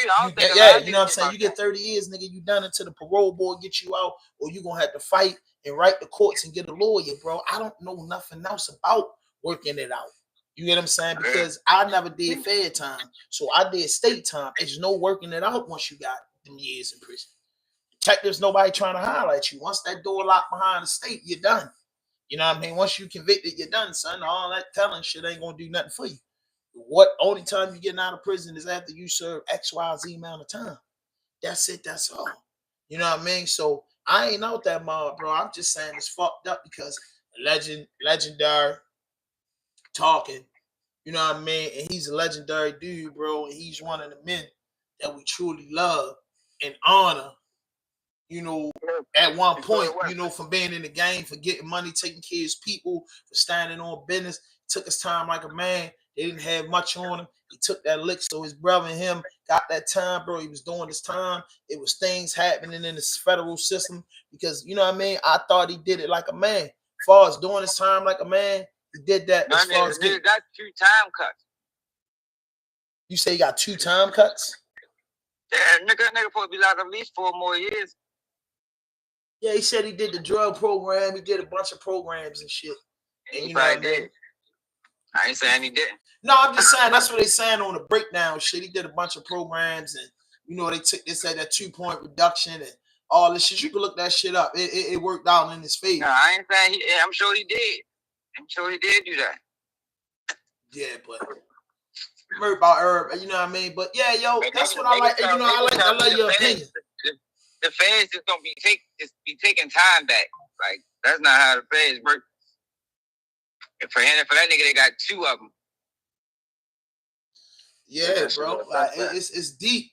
S10: know what I'm saying? You get 30 years, nigga, you done until the parole board get you out, or you gonna have to fight and write the courts and get a lawyer, bro. I don't know nothing else about working it out. You get what I'm saying? Because I never did fair time, so I did state time. There's no working it out once you got them years in prison. Detectives, nobody trying to highlight you. Once that door locked behind the state, you're done. You know what I mean? Once you convicted, you're done, son. All that telling shit ain't gonna do nothing for you. What only time you getting out of prison is after you serve XYZ amount of time. That's it, that's all. You know what I mean? So I ain't out that mob, bro. I'm just saying it's fucked up because legendary talking, you know what I mean? And he's a legendary dude, bro. And he's one of the men that we truly love and honor. You know, at one point, you know, from being in the game, for getting money, taking care of his people, for standing on business, took his time like a man. They didn't have much on him. He took that lick, so his brother and him got that time, bro. He was doing his time. It was things happening in this federal system because, you know what I mean? I thought he did it like a man. As far as doing his time like a man, he did that. As far as
S13: nigga got 2 time cuts.
S10: You say he got 2 time cuts?
S13: Yeah, nigga supposed to be locked at least 4 more years.
S10: Yeah, he said he did the drug program. He did a bunch of programs and shit. And
S13: you know what I mean? I ain't saying he didn't.
S10: No, I'm just saying that's what they saying on the breakdown shit. He did a bunch of programs, and you know they said that 2-point reduction and all this shit. You can look that shit up. It worked out in his favor.
S13: No, I ain't saying I'm sure he did. I'm sure he did do that.
S10: Yeah, but heard about Herb, you know what I mean? But yeah, yo, that's what I like. You know, I love your opinion.
S13: The feds just gonna be taking time back. Like that's not how the feds work. And for that nigga, they got 2 of them.
S10: Yeah, bro. Like it's deep.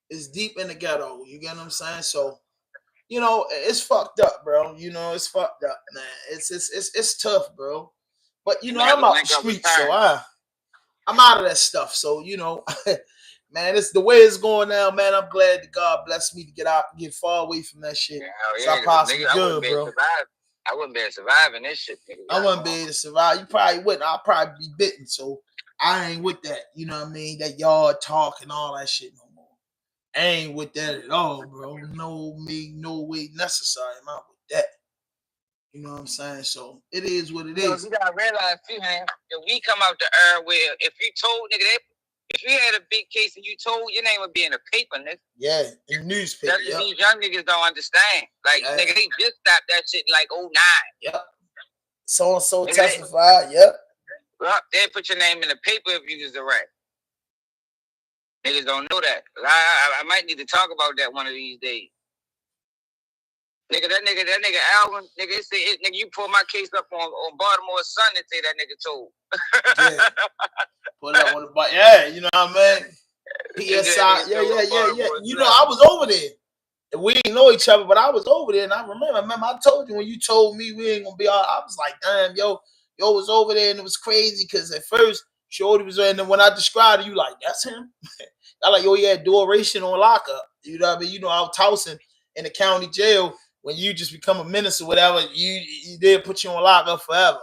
S10: It's deep in the ghetto. You get what I'm saying? So, you know, it's fucked up, bro. You know, it's fucked up, man. It's tough, bro. But you know, I'm out the streets, so I'm out of that stuff. So, you know, man, it's the way it's going now, man. I'm glad that God blessed me to get far away from that shit.
S13: Yeah,
S10: so I possibly good, bro.
S13: I wouldn't be able to survive in this shit.
S10: I wouldn't be able to survive. You probably wouldn't. I'll probably be bitten. So I ain't with that. You know what I mean? That yard talk and all that shit no more. I ain't with that at all, bro. No way necessary. I'm out with that. You know what I'm saying? So it is what it is.
S13: You gotta realize too, man, that we come out the where if you told nigga If you had a big case and you told, your name would be in the paper, nigga.
S10: Yeah, in the newspaper.
S13: That's what these young niggas don't understand. Like, nigga, they just stopped that shit in like 09.
S10: Yep. So and so testified. Yep.
S13: Well, they put your name in the paper if you was the rat. Niggas don't know that. I might need to talk about that one of these days. Nigga, that nigga Alvin, nigga, nigga, you pull my case up on Baltimore Sun and say that nigga told.
S10: Yeah. Pull that one, but yeah, you know what I mean? PSI, yeah. You know, I was over there. And we didn't know each other, but I was over there, and I remember I told you when you told me we ain't gonna be all. I was like, damn, yo was over there, and it was crazy because at first Shorty was there, and then when I described it, you like, that's him. I like, yo, he had duration on lockup. You know what I mean? You know, I was tossing in the county jail. When you just become a menace or whatever, you did put you on lockup forever.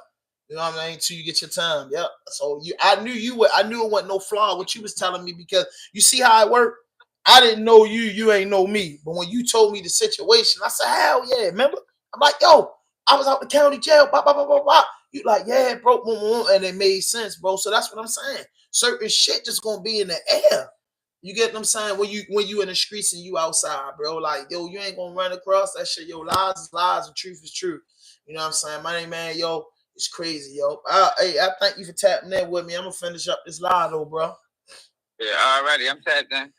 S10: You know what I mean? Until you get your time. Yep. So I knew it wasn't no flaw what you was telling me, because you see how it worked. I didn't know you ain't know me. But when you told me the situation, I said, hell yeah, remember? I'm like, yo, I was out the county jail, blah, blah, blah, blah, blah. You like, yeah, bro, and it made sense, bro. So that's what I'm saying. Certain shit just gonna be in the air. You get what I'm saying? When you in the streets and you outside, bro, like, yo, you ain't gonna run across that shit. Yo, lies is lies and truth is truth. You know what I'm saying? My name, man, yo, it's crazy, yo. Hey, I thank you for tapping in with me. I'm gonna finish up this live though, bro.
S13: Yeah, alrighty, I'm tapped in.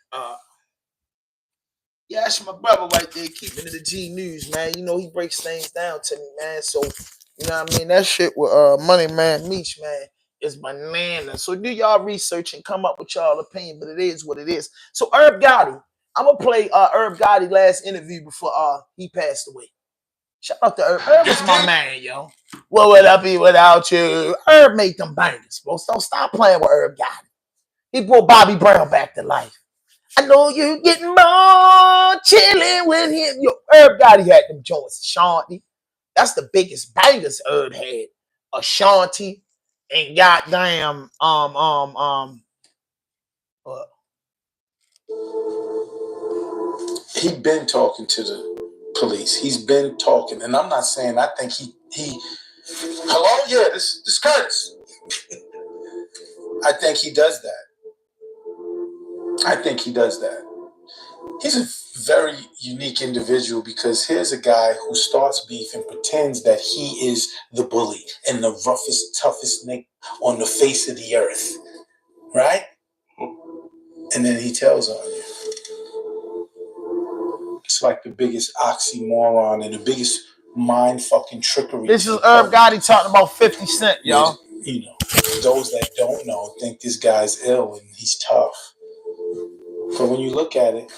S10: Yeah, that's my brother right there, keeping it the G News, man. You know, he breaks things down to me, man. So, you know what I mean? That shit with Money Man Meech, man, is banana. So do y'all research and come up with y'all opinion, but it is what it is. So Herb Gotti, I'm gonna play Herb Gotti last interview before he passed away. Shout out to Herb. Herb was my man, yo. What would I be without you? Herb made them bangers, bro. So stop playing with Herb Gotti. He brought Bobby Brown back to life. I know you getting more chilling with him. Yo, Herb Gotti had them joints. Ashanti. That's the biggest bangers Herb had. Ashanti and goddamn he been talking to the police. He's been talking, and I'm not saying I think he hello, yeah, this Curtis. I think he does that. He's a very unique individual, because here's a guy who starts beef and pretends that he is the bully and the roughest, toughest nigga on the face of the earth, right? And then he tells on you. It's like the biggest oxymoron and the biggest mind fucking trickery. This is Herb Gotti talking about 50 Cent, y'all. You know, those that don't know think this guy's ill and he's tough. But when you look at it,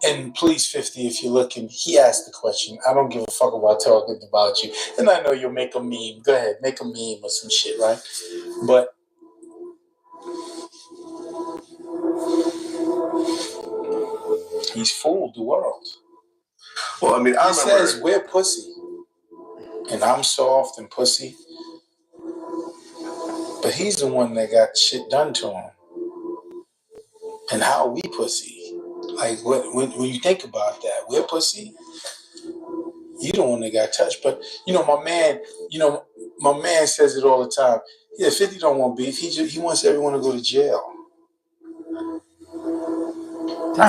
S10: and please, 50, if you're looking, he asked the question. I don't give a fuck about talking about you. And I know you'll make a meme. Go ahead, make a meme or some shit, right? But he's fooled the world. Well, I mean, he says we're pussy. And I'm soft and pussy. But he's the one that got shit done to him. And how are we pussy? Like, when you think about that, we're pussy. You the one that got touched. But, my man says it all the time. Yeah, 50 don't want beef. He wants everyone to go to jail.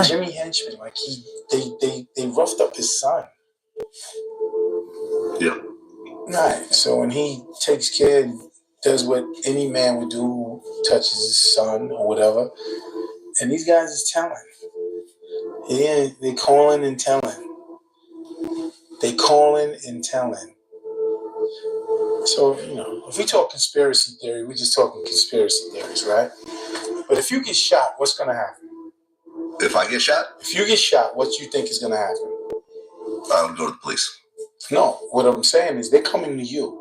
S10: Jimmy Henchman, like they roughed up his son. Yeah. Right. So when he takes care and does what any man would do who touches his son or whatever, and these guys is telling. Yeah, they calling and telling. So, if we talk conspiracy theory, we're just talking conspiracy theories, right? But if you get shot, what's going to happen? If I get shot? If you get shot, what do you think is going to happen? I'll go to the police. No, what I'm saying is they're coming to you.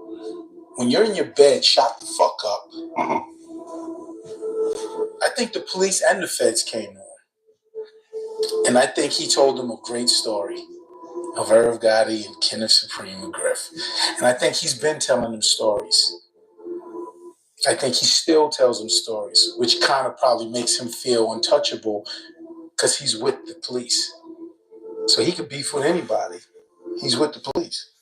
S10: When you're in your bed, shot the fuck up. Mm-hmm. I think the police and the feds came on. And I think he told them a great story of Irv Gotti and Kenneth Supreme McGriff. And I think he's been telling them stories. I think he still tells them stories, which kind of probably makes him feel untouchable because he's with the police. So he could beef with anybody. He's with the police.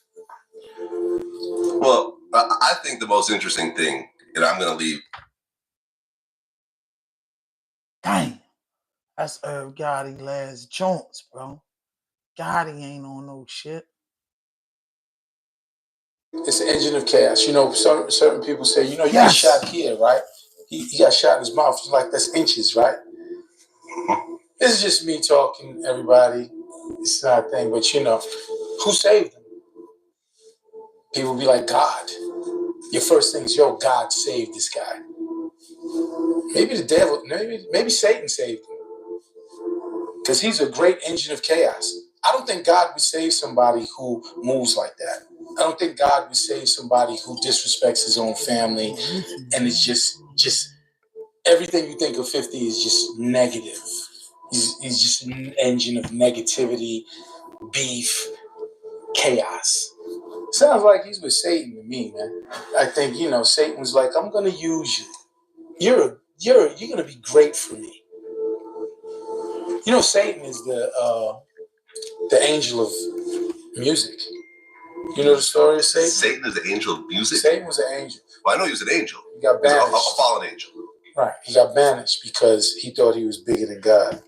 S10: Well, I think the most interesting thing, and I'm going to leave Dang, that's Irv Gotti last joints, bro. Gotti ain't on no shit.
S14: It's an engine of chaos. You know, certain people say, you know, you
S10: Yes.
S14: got shot here, right? He got shot in his mouth. It's like that's inches, right? This is just me talking, everybody. It's not a thing, but you know, who saved him? People be like, God. Your first thing is, yo, God saved this guy. Maybe the devil, maybe Satan saved him. Because he's a great engine of chaos. I don't think God would save somebody who moves like that. I don't think God would save somebody who disrespects his own family and it's just everything you think of 50 is just negative. He's just an engine of negativity, beef, chaos. Sounds like he's with Satan to me, man. I think, you know, Satan was like, I'm gonna use you. You're gonna be great for me. You know, Satan is the angel of music. You know the story of Satan?
S11: Satan is the angel of music?
S14: Satan was an angel.
S11: Well, I know he was an angel.
S14: He got banished.
S11: A fallen angel.
S14: Right. He got banished because he thought he was bigger than God.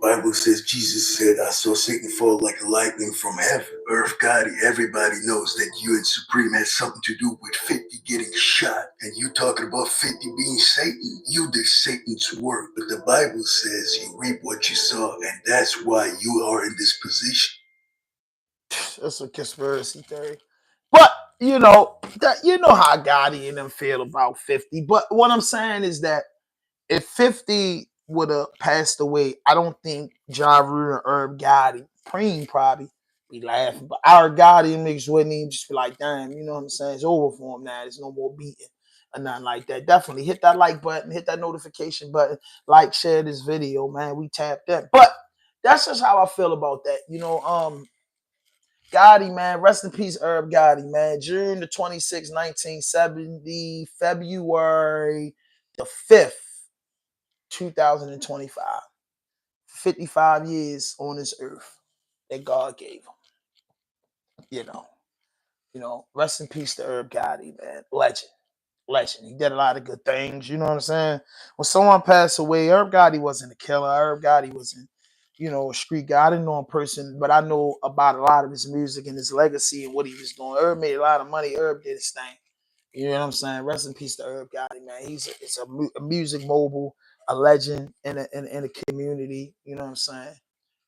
S15: Bible says Jesus said, I saw Satan fall like a lightning from heaven. Irv Gotti, everybody knows that you and Supreme had something to do with 50 getting shot. And you talking about 50 being Satan? You did Satan's work. But the Bible says you reap what you sow, and that's why you are in this position.
S10: That's a conspiracy theory. But you know how Gotti and them feel about 50. But what I'm saying is that if 50 would have passed away, I don't think Ja Rule and Irv Gotti, Preem probably be laughing. But our Gotti and niggas wouldn't even just be like, damn, you know what I'm saying? It's over for him now. There's no more beating or nothing like that. Definitely hit that like button, hit that notification button, like, share this video, man. We tapped that. But that's just how I feel about that. You know, Gotti, man, rest in peace, Irv Gotti, man. June the 26th, 1970, February the 5th, 2025. 55 years on this earth that God gave him. You know, rest in peace to Irv Gotti, man. Legend. He did a lot of good things, you know what I'm saying? When someone passed away, Irv Gotti wasn't a killer. Irv Gotti wasn't, you know, a street guy. I didn't know him in person, but I know about a lot of his music and his legacy and what he was doing. Irv made a lot of money. Irv did his thing. You know what I'm saying? Rest in peace to Irv Gotti, man. It's a music mogul, a legend in a community. You know what I'm saying?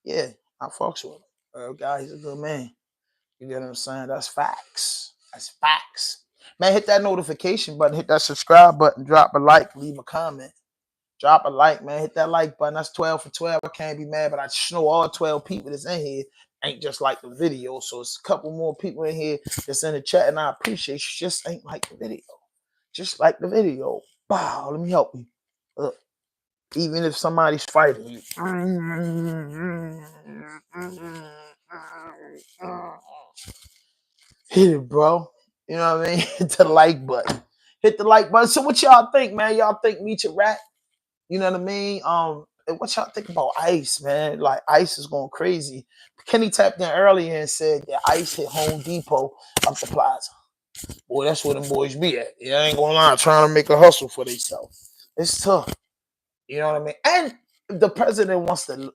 S10: Yeah, I fucks with him. Irv Gotti, he's a good man. You get what I'm saying? That's facts. That's facts. Man, hit that notification button, hit that subscribe button, drop a like, leave a comment. Drop a like, man. Hit that like button. That's 12 for 12. I can't be mad, but I just know all 12 people that's in here ain't just like the video. So it's a couple more people in here that's in the chat, and I appreciate you. Just ain't like the video. Just like the video. Wow, let me help you. Look, even if somebody's fighting you. Hit it, bro. You know what I mean? Hit the like button. Hit the like button. So what y'all think, man? Y'all think MEECH a rat? You know what I mean? What y'all think about iCE, man? Like iCE is going crazy. Kenny tapped in earlier and said that iCE hit Home Depot up the plaza. Boy, that's where them boys be at. Yeah, I ain't gonna lie, trying to make a hustle for themselves. It's tough. You know what I mean? And the president wants to,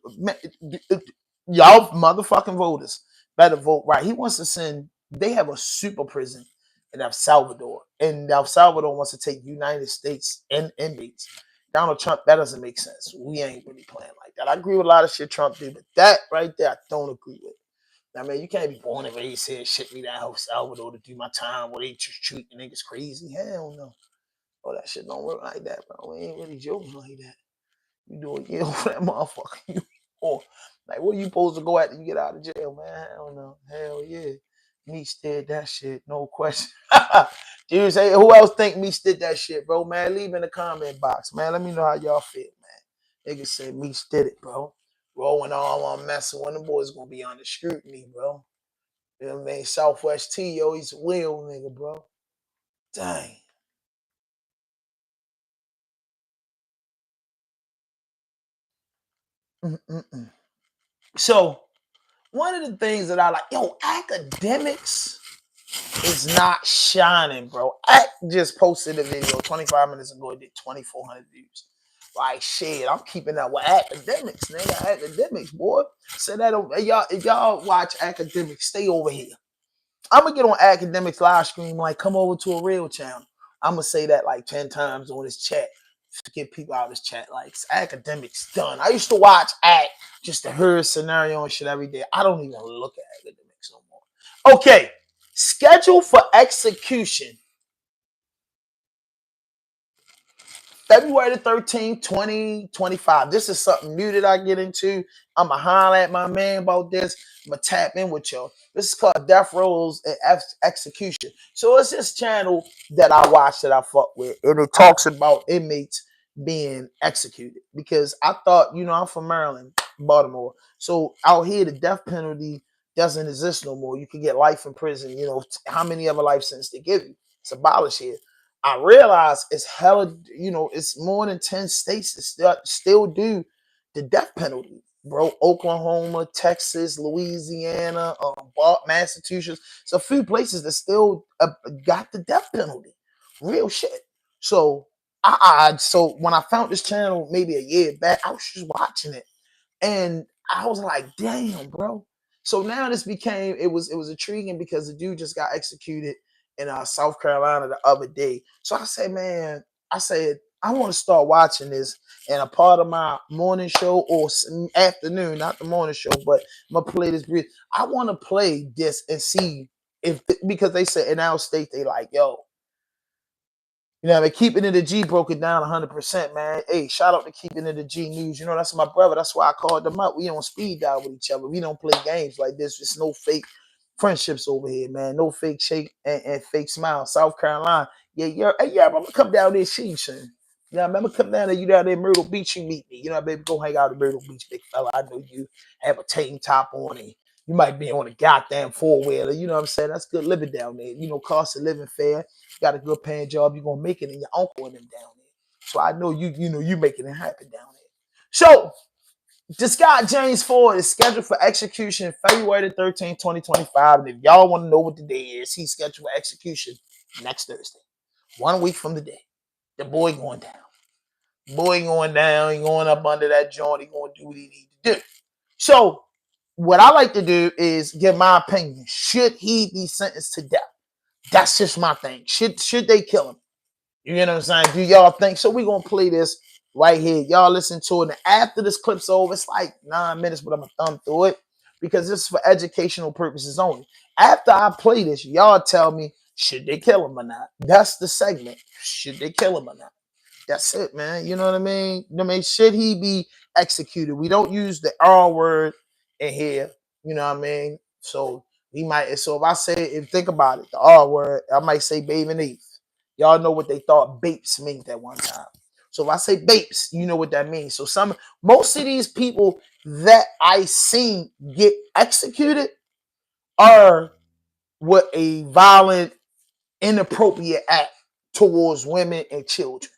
S10: y'all motherfucking voters better vote right. He wants to send, they have a super prison in El Salvador. And El Salvador wants to take United States and inmates. Donald Trump, that doesn't make sense. We ain't really playing like that. I agree with a lot of shit Trump did, but that right there, I don't agree with. I mean, you can't be born and raised here, shit me down El Salvador to do my time where they just treat the niggas crazy. Hell no. Oh, that shit don't work like that, bro. We ain't really joking like that. You do it, for that motherfucker. Or like, where you supposed to go after you get out of jail, man? Hell no. Hell yeah. MEECH did that shit, no question. Dude, say, who else think MEECH did that shit, bro? Man, leave in the comment box, man. Let me know how y'all feel, man. Niggas say MEECH did it, bro. Rolling all on messing when the boys gonna be under scrutiny, bro. You know what I mean? Southwest T, yo, he's a wheel nigga, bro. Dang. So, one of the things that I like, yo, academics is not shining, bro. I just posted a video 25 minutes ago. It did 2,400 views. Like shit, I'm keeping up with academics, nigga. Academics, boy. Say that if y'all watch academics, stay over here. I'm gonna get on academics live stream, like come over to a real channel. I'm gonna say that like 10 times on this chat to get people out of this chat. Like academics done. I used to watch act just to hear a scenario and shit every day. I don't even look at academics no more. Okay, schedule for execution. February the 13th, 2025. This is something new that I get into. I'm going to holler at my man about this. I'm going to tap in with y'all. This is called Death Rows and Execution. So it's this channel that I watch that I fuck with. And it talks about inmates being executed. Because I thought, I'm from Maryland, Baltimore. So out here, the death penalty doesn't exist no more. You can get life in prison. How many other life sentences they give you? It's abolished here. I realize it's hella, it's more than 10 states that still do the death penalty, bro. Oklahoma, Texas, Louisiana, Massachusetts. It's a few places that still got the death penalty. Real shit. So so when I found this channel maybe a year back, I was just watching it. And I was like, damn, bro. So now this became, it was intriguing because the dude just got executed in South Carolina the other day. So I said, man, I want to start watching this. And a part of my morning show or afternoon, not the morning show, but I'm going to play this brief. I want to play this and see because they said in our state, they like, yo, Keeping It a G broke it down 100%, man. Hey, shout out to Keeping It a G News. That's my brother. That's why I called them up. We don't speed dial with each other. We don't play games like this. There's no fake friendships over here, man. No fake shake and fake smile. South Carolina. Yeah, I'm gonna come down there and see you soon. Remember come down there, you down there in Myrtle Beach, you meet me. Baby, go hang out in Myrtle Beach, big fella. I know you have a tank top on and you might be on a goddamn four-wheeler. You know what I'm saying? That's good living down there. Cost of living fair. Got a good paying job, you're gonna make it, and your uncle and them down there. So I know you making it happen down there. So this guy James Ford is scheduled for execution February the 13th, 2025. And if y'all want to know what the day is, he's scheduled for execution next Thursday. 1 week from the day. The boy going down. Boy going down, he going up under that joint, he gonna do what he need to do. So what I like to do is give my opinion. Should he be sentenced to death? That's just my thing. Should they kill him? You know what I'm saying? Do y'all think so? We're gonna play this right here. Y'all listen to it. And after this clip's over, it's like 9 minutes, but I'm gonna thumb through it because this is for educational purposes only. After I play this, y'all tell me, should they kill him or not? That's the segment. Should they kill him or not? That's it, man. You know what I mean? Should he be executed? We don't use the R word in here. You know what I mean? So if I say, think about it, the R word, I might say babe and Eve. Y'all know what they thought Bapes meant at one time. So if I say Bapes, you know what that means. So most of these people that I seen get executed are with a violent, inappropriate act towards women and children.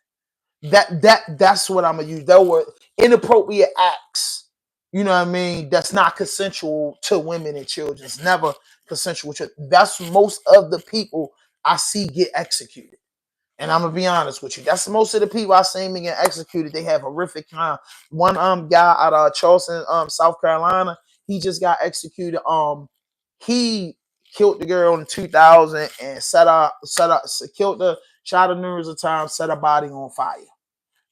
S10: That's what I'm gonna use. That were inappropriate acts. You know what I mean? That's not consensual to women and children. It's never consensual. That's most of the people I see get executed. And I'm gonna be honest with you. That's most of the people I seen get executed. They have horrific crime. One guy out of Charleston, South Carolina, he just got executed. He killed the girl in 2000 and killed her, shot her numerous of times, set her body on fire.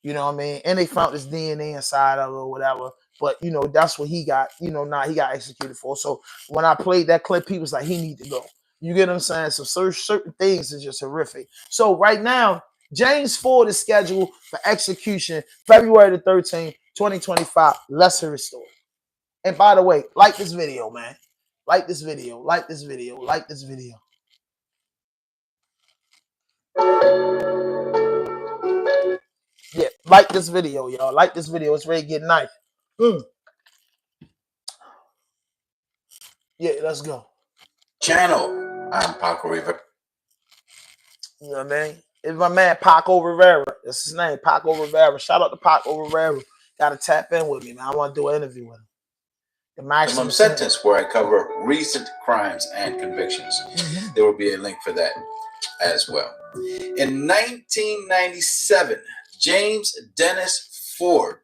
S10: You know what I mean? And they found his DNA inside of her or whatever. But that's what he got. He got executed for. So when I played that clip, he was like, he need to go. You get what I'm saying? So certain things is just horrific. So right now, James Ford is scheduled for execution February the 13th, 2025. Let's hear his story. And by the way, like this video, man. Like this video. Like this video. Like this video. Yeah, like this video, y'all. Like this video. It's ready to get nice. Yeah, let's go.
S16: Channel. I'm Paco Rivera.
S10: You know what I mean? It's my man Paco Rivera. That's his name, Paco Rivera. Shout out to Paco Rivera. Gotta tap in with me, man. I want to do an interview with him. The maximum
S16: sentence where I cover recent crimes and convictions. There will be a link for that as well. In 1997, James Dennis Ford,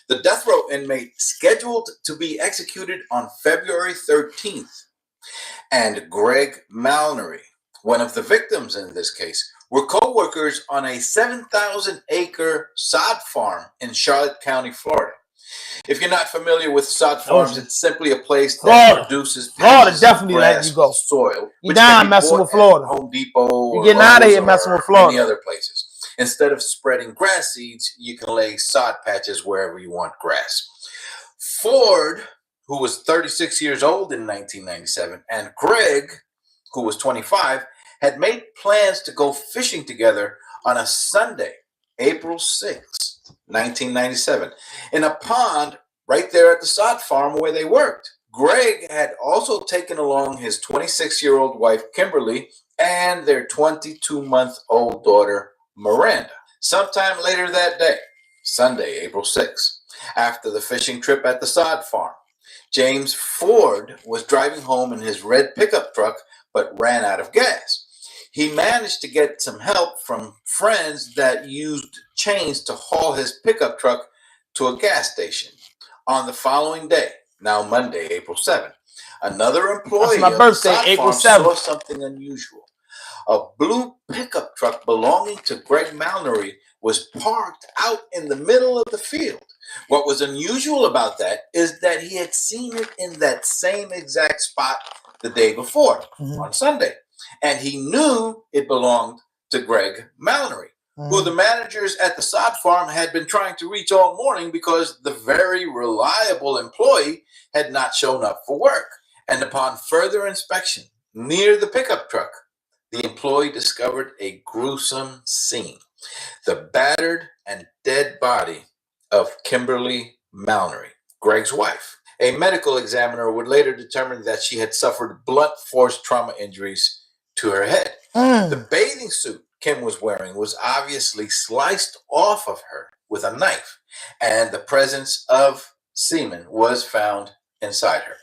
S16: the death row inmate scheduled to be executed on February 13th, and Greg Malnery, one of the victims in this case, were co-workers on a 7,000-acre sod farm in Charlotte County, Florida. If you're not familiar with sod farms, it's simply a place that produces patches of grass with soil,
S10: You're
S16: which
S10: not
S16: can be
S10: messing
S16: bought
S10: with Florida.
S16: at Home Depot
S10: You're
S16: or
S10: getting out of
S16: Lowe's
S10: here messing with
S16: or
S10: Florida.
S16: many other places. Instead of spreading grass seeds, you can lay sod patches wherever you want grass. Ford, who was 36 years old in 1997, and Greg, who was 25, had made plans to go fishing together on a Sunday, April 6, 1997, in a pond right there at the sod farm where they worked. Greg had also taken along his 26-year-old wife, Kimberly, and their 22-month-old daughter, Miranda. Sometime later that day, Sunday, April 6, after the fishing trip at the sod farm, James Ford was driving home in his red pickup truck but ran out of gas. He managed to get some help from friends that used chains to haul his pickup truck to a gas station. On the following day, now Monday, April 7th, another employee of the sod farm saw something unusual. A blue pickup truck belonging to Greg Malnery was parked out in the middle of the field. What was unusual about that is that he had seen it in that same exact spot the day before, on Sunday. And he knew it belonged to Greg Malnery, who the managers at the sod farm had been trying to reach all morning because the very reliable employee had not shown up for work. And upon further inspection near the pickup truck, the employee discovered a gruesome scene: the battered and dead body of Kimberly Malnery, Greg's wife. A medical examiner would later determine that she had suffered blunt force trauma injuries to her head. The bathing suit Kim was wearing was obviously sliced off of her with a knife, and the presence of semen was found inside her.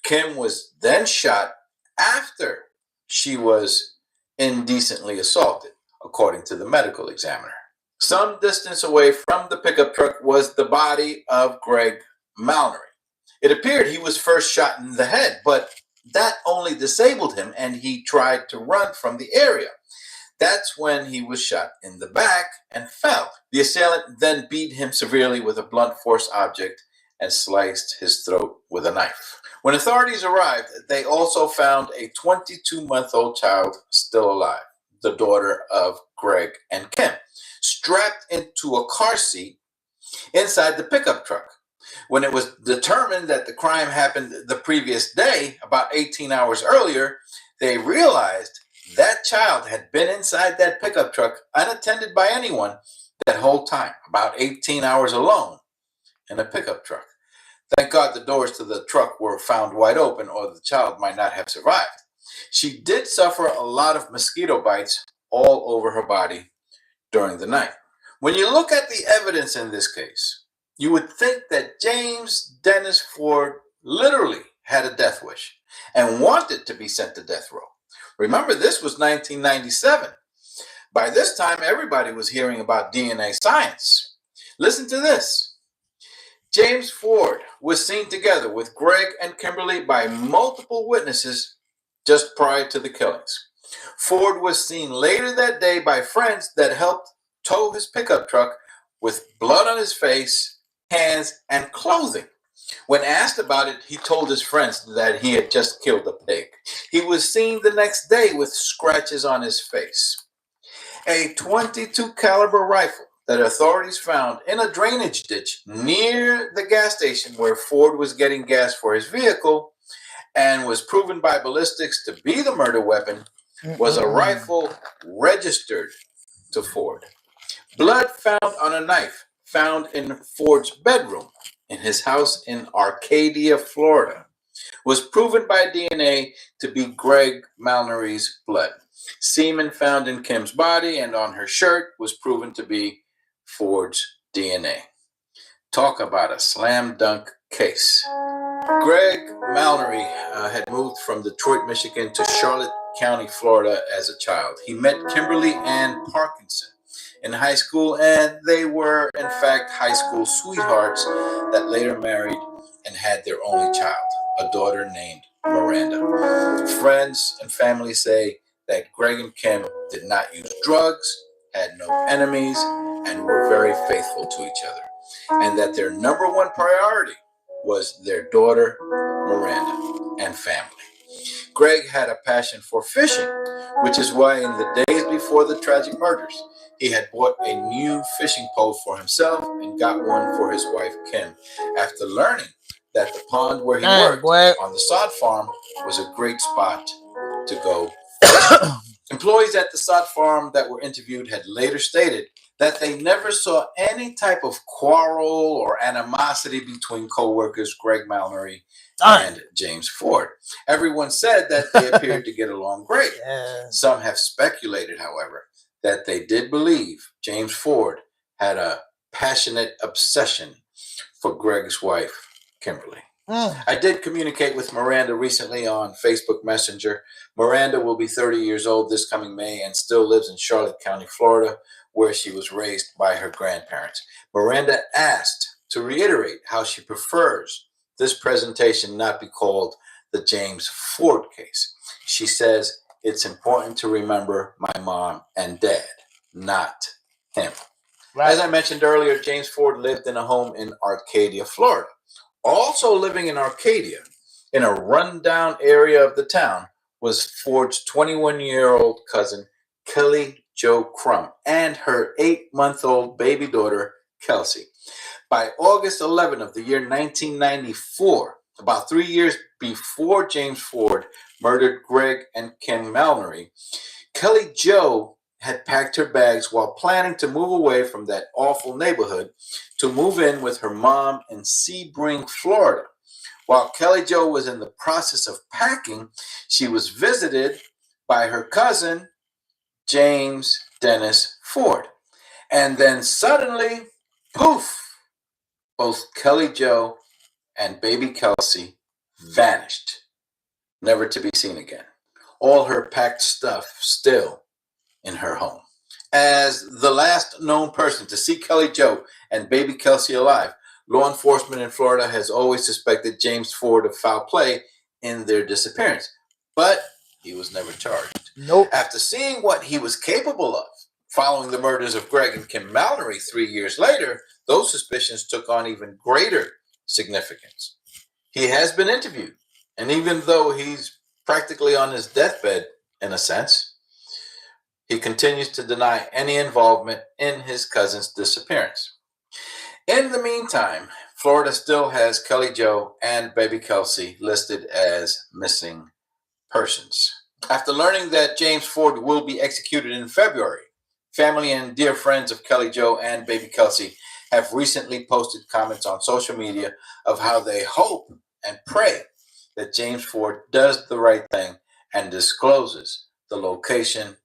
S16: Kim was then shot after she was indecently assaulted, according to the medical examiner. Some distance away from the pickup truck was the body of Greg Malnery. It appeared he was first shot in the head, but that only disabled him and he tried to run from the area. That's when he was shot in the back and fell. The assailant then beat him severely with a blunt force object and sliced his throat with a knife. When authorities arrived, they also found a 22-month-old child still alive, the daughter of Greg and Kim, strapped into a car seat inside the pickup truck. When it was determined that the crime happened the previous day, about 18 hours earlier, they realized that child had been inside that pickup truck unattended by anyone that whole time, about 18 hours alone in a pickup truck. Thank God the doors to the truck were found wide open, or the child might not have survived. She did suffer a lot of mosquito bites all over her body during the night. When you look at the evidence in this case, you would think that James Dennis Ford literally had a death wish and wanted to be sent to death row. Remember, this was 1997. By this time, everybody was hearing about DNA science. Listen to this. James Ford was seen together with Greg and Kimberly by multiple witnesses just prior to the killings. Ford was seen later that day by friends that helped tow his pickup truck with blood on his face, hands, and clothing. When asked about it, he told his friends that he had just killed a pig. He was seen the next day with scratches on his face. A .22 caliber rifle that authorities found in a drainage ditch near the gas station where Ford was getting gas for his vehicle and was proven by ballistics to be the murder weapon was a rifle registered to Ford. Blood found on a knife found in Ford's bedroom in his house in Arcadia, Florida, was proven by DNA to be Greg Malnery's blood. Semen found in Kim's body and on her shirt was proven to be Ford's DNA. Talk about a slam dunk case. Greg Malnery had moved from Detroit, Michigan to Charlotte County, Florida as a child. He met Kimberly Ann Parkinson in high school, and they were, in fact, high school sweethearts that later married and had their only child, a daughter named Miranda. Friends and family say that Greg and Kim did not use drugs, had no enemies, and were very faithful to each other, and that their number one priority was their daughter, Miranda, and family. Greg had a passion for fishing, which is why in the days before the tragic murders, he had bought a new fishing pole for himself and got one for his wife, Kim, after learning that the pond where he worked on the sod farm was a great spot to go fishing. Employees at the sod farm that were interviewed had later stated that they never saw any type of quarrel or animosity between co-workers Greg Mallory and James Ford. Everyone said that they appeared to get along great. Some have speculated, however, that they did believe James Ford had a passionate obsession for Greg's wife, Kimberly. I did communicate with Miranda recently on Facebook Messenger. Miranda will be 30 years old this coming May and still lives in Charlotte County, Florida, where she was raised by her grandparents. Miranda asked to reiterate how she prefers this presentation not be called the James Ford case. She says it's important to remember my mom and dad, not him. Right. As I mentioned earlier, James Ford lived in a home in Arcadia, Florida. Also living in Arcadia, in a rundown area of the town, was Ford's 21-year-old cousin, Kelly Jo Crum, and her 8-month-old baby daughter, Kelsey. By August 11 of the year 1994, about 3 years before James Ford murdered Greg and Kim Mallory, Kelly Jo had packed her bags while planning to move away from that awful neighborhood to move in with her mom in Sebring, Florida. While Kelly Jo was in the process of packing, she was visited by her cousin, James Dennis Ford. And then suddenly, poof, both Kelly Jo and baby Kelsey vanished, never to be seen again. All her packed stuff still in her home. As the last known person to see Kelly Jo and baby Kelsey alive, law enforcement in Florida has always suspected James Ford of foul play in their disappearance, but he was never charged. Nope. After seeing what he was capable of following the murders of Greg and Kim Mallory 3 years later, those suspicions took on even greater significance. He has been interviewed, and even though he's practically on his deathbed, in a sense, he continues to deny any involvement in his cousin's disappearance. In the meantime, Florida still has Kelly Jo and baby Kelsey listed as missing persons. After learning that James Ford will be executed in February, family and dear friends of Kelly Jo and baby Kelsey have recently posted comments on social media of how they hope and pray that James Ford does the right thing and discloses the location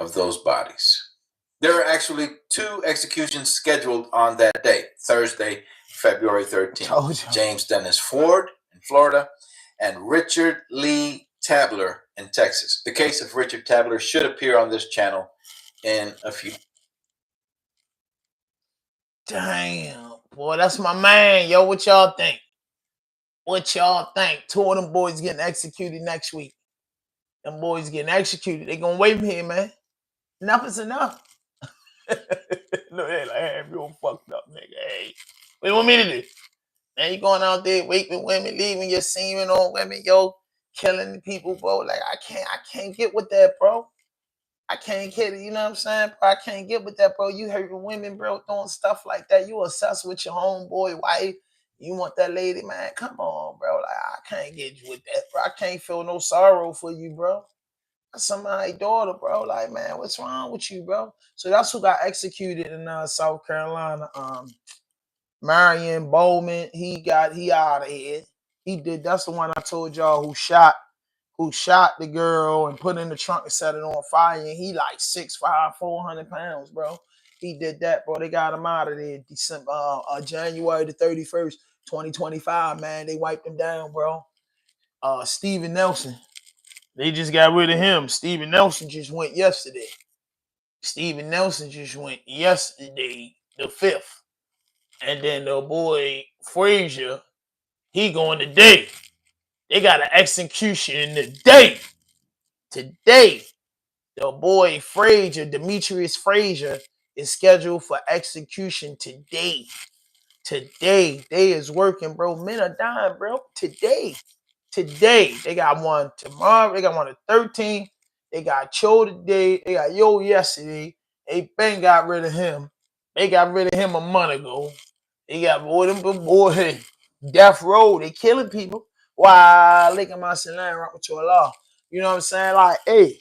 S16: of those bodies. There are actually 2 executions scheduled on that day, Thursday, February 13th. James Dennis Ford in Florida and Richard Lee Tabler in Texas. The case of Richard Tabler should appear on this channel in a few.
S10: Damn, boy, that's my man. Yo, what y'all think? What y'all think? 2 of them boys getting executed next week. Them boys getting executed. They gonna wait here, man. Enough is enough. No, they like, hey, you fucked up, nigga. Hey, what you want me to do? Man, you going out there raping women, leaving your semen on women, yo, killing the people, bro. Like, I can't get with that, bro. I can't get it, you know what I'm saying? Bro, I can't get with that, bro. You hurting women, bro, doing stuff like that. You obsessed with your homeboy wife. You want that lady, man. Come on, bro. Like, I can't get you with that, bro. I can't feel no sorrow for you, bro. That's somebody's daughter, bro. Like, man, what's wrong with you, bro? So that's who got executed in South Carolina. Marion Bowman, he out of here. He did. That's the one I told y'all who shot the girl and put in the trunk and set it on fire. And he like 6'5", 400 pounds, bro. He did that, bro. They got him out of there January the 31st, 2025, man. They wiped him down, bro. Steven Nelson. They just got rid of him. Steven Nelson just went yesterday. Steven Nelson just went yesterday, the 5th. And then the boy Frazier, he going today. They got an execution today. Today, the boy Frazier, Demetrius Frazier, is scheduled for execution today. Today, they is working, bro. Men are dying, bro. Today. They got one tomorrow. They got one at 13. They got Cho today. They got Yo yesterday. They bang got rid of him. They got rid of him a month ago. They got boy, death row. They killing people. Why? Look at my salam rahmatullah. You know what I'm saying? Like, hey,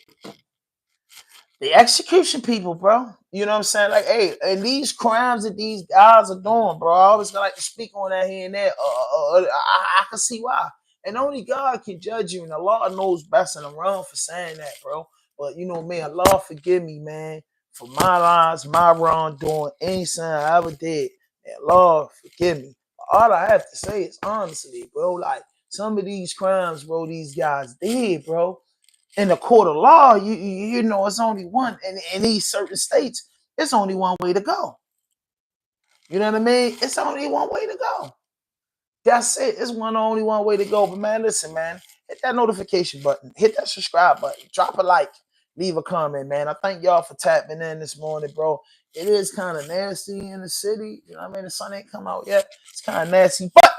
S10: the execution people, bro. You know what I'm saying? Like, hey, and these crimes that these guys are doing, bro. I always like to speak on that here and there. I can see why. And only God can judge you, and Allah knows best, and I'm wrong for saying that, bro. But you know, man, Allah forgive me, man, for my lies, my wrongdoing, any sin I ever did. And Allah forgive me. All I have to say is honestly, bro, like some of these crimes, bro, these guys did, bro. In the court of law, you know, it's only one. And in these certain states, it's only one way to go. You know what I mean? It's only one way to go. That's it. It's only one way to go. But man, listen, man, hit that notification button, hit that subscribe button, drop a like, leave a comment, man. I thank y'all for tapping in this morning, bro. It is kind of nasty in the city. You know what I mean? The sun ain't come out yet. It's kind of nasty, but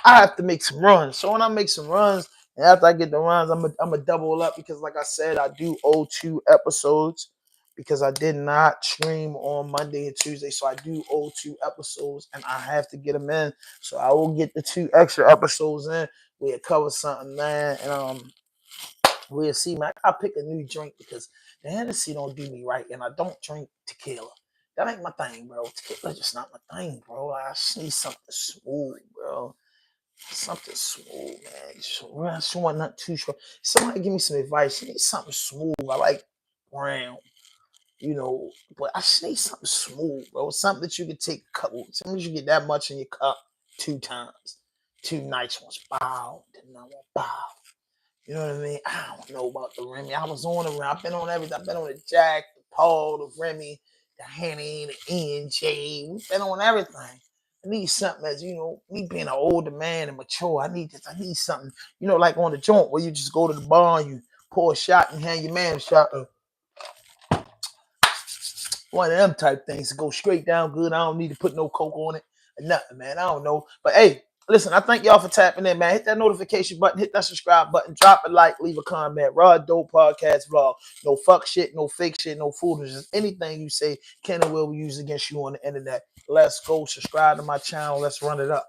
S10: I have to make some runs. So when I make some runs, and after I get the runs, I'm a double up because, like I said, I do owe 2 episodes because I did not stream on Monday and Tuesday. So I do owe 2 episodes, and I have to get them in. So I will get the 2 extra episodes in. We'll cover something, man, and we'll see, man. I pick a new drink because the Hennessy don't do me right, and I don't drink tequila. That ain't my thing, bro. Tequila just not my thing, bro. I just need something smooth, bro. Something smooth, man. I just want not too short. Somebody give me some advice. I need something smooth. I like brown, you know, but I just need something smooth, bro. Something that you can take a couple. Something you get that much in your cup 2 times. 2 nice ones. Bow. Then another one. Bow. You know what I mean? I don't know about the Remy. I was on the Remy. I've been on everything. I've been on the Jack, the Paul, the Remy, the Henny, the E&J. We've been on everything. I need something as, you know, me being an older man and mature. I need something, you know, like on the joint where you just go to the bar and you pour a shot and hand your man a shot. One of them type things to go straight down good. I don't need to put no coke on it or nothing, man. I don't know. But hey, listen, I thank y'all for tapping in, man. Hit that notification button, hit that subscribe button, drop a like, leave a comment. Raw Dope Podcast Vlog. No fuck shit, no fake shit, no foolishness. Anything you say can and will be used against you on the internet. Let's go subscribe to my channel. Let's run it up.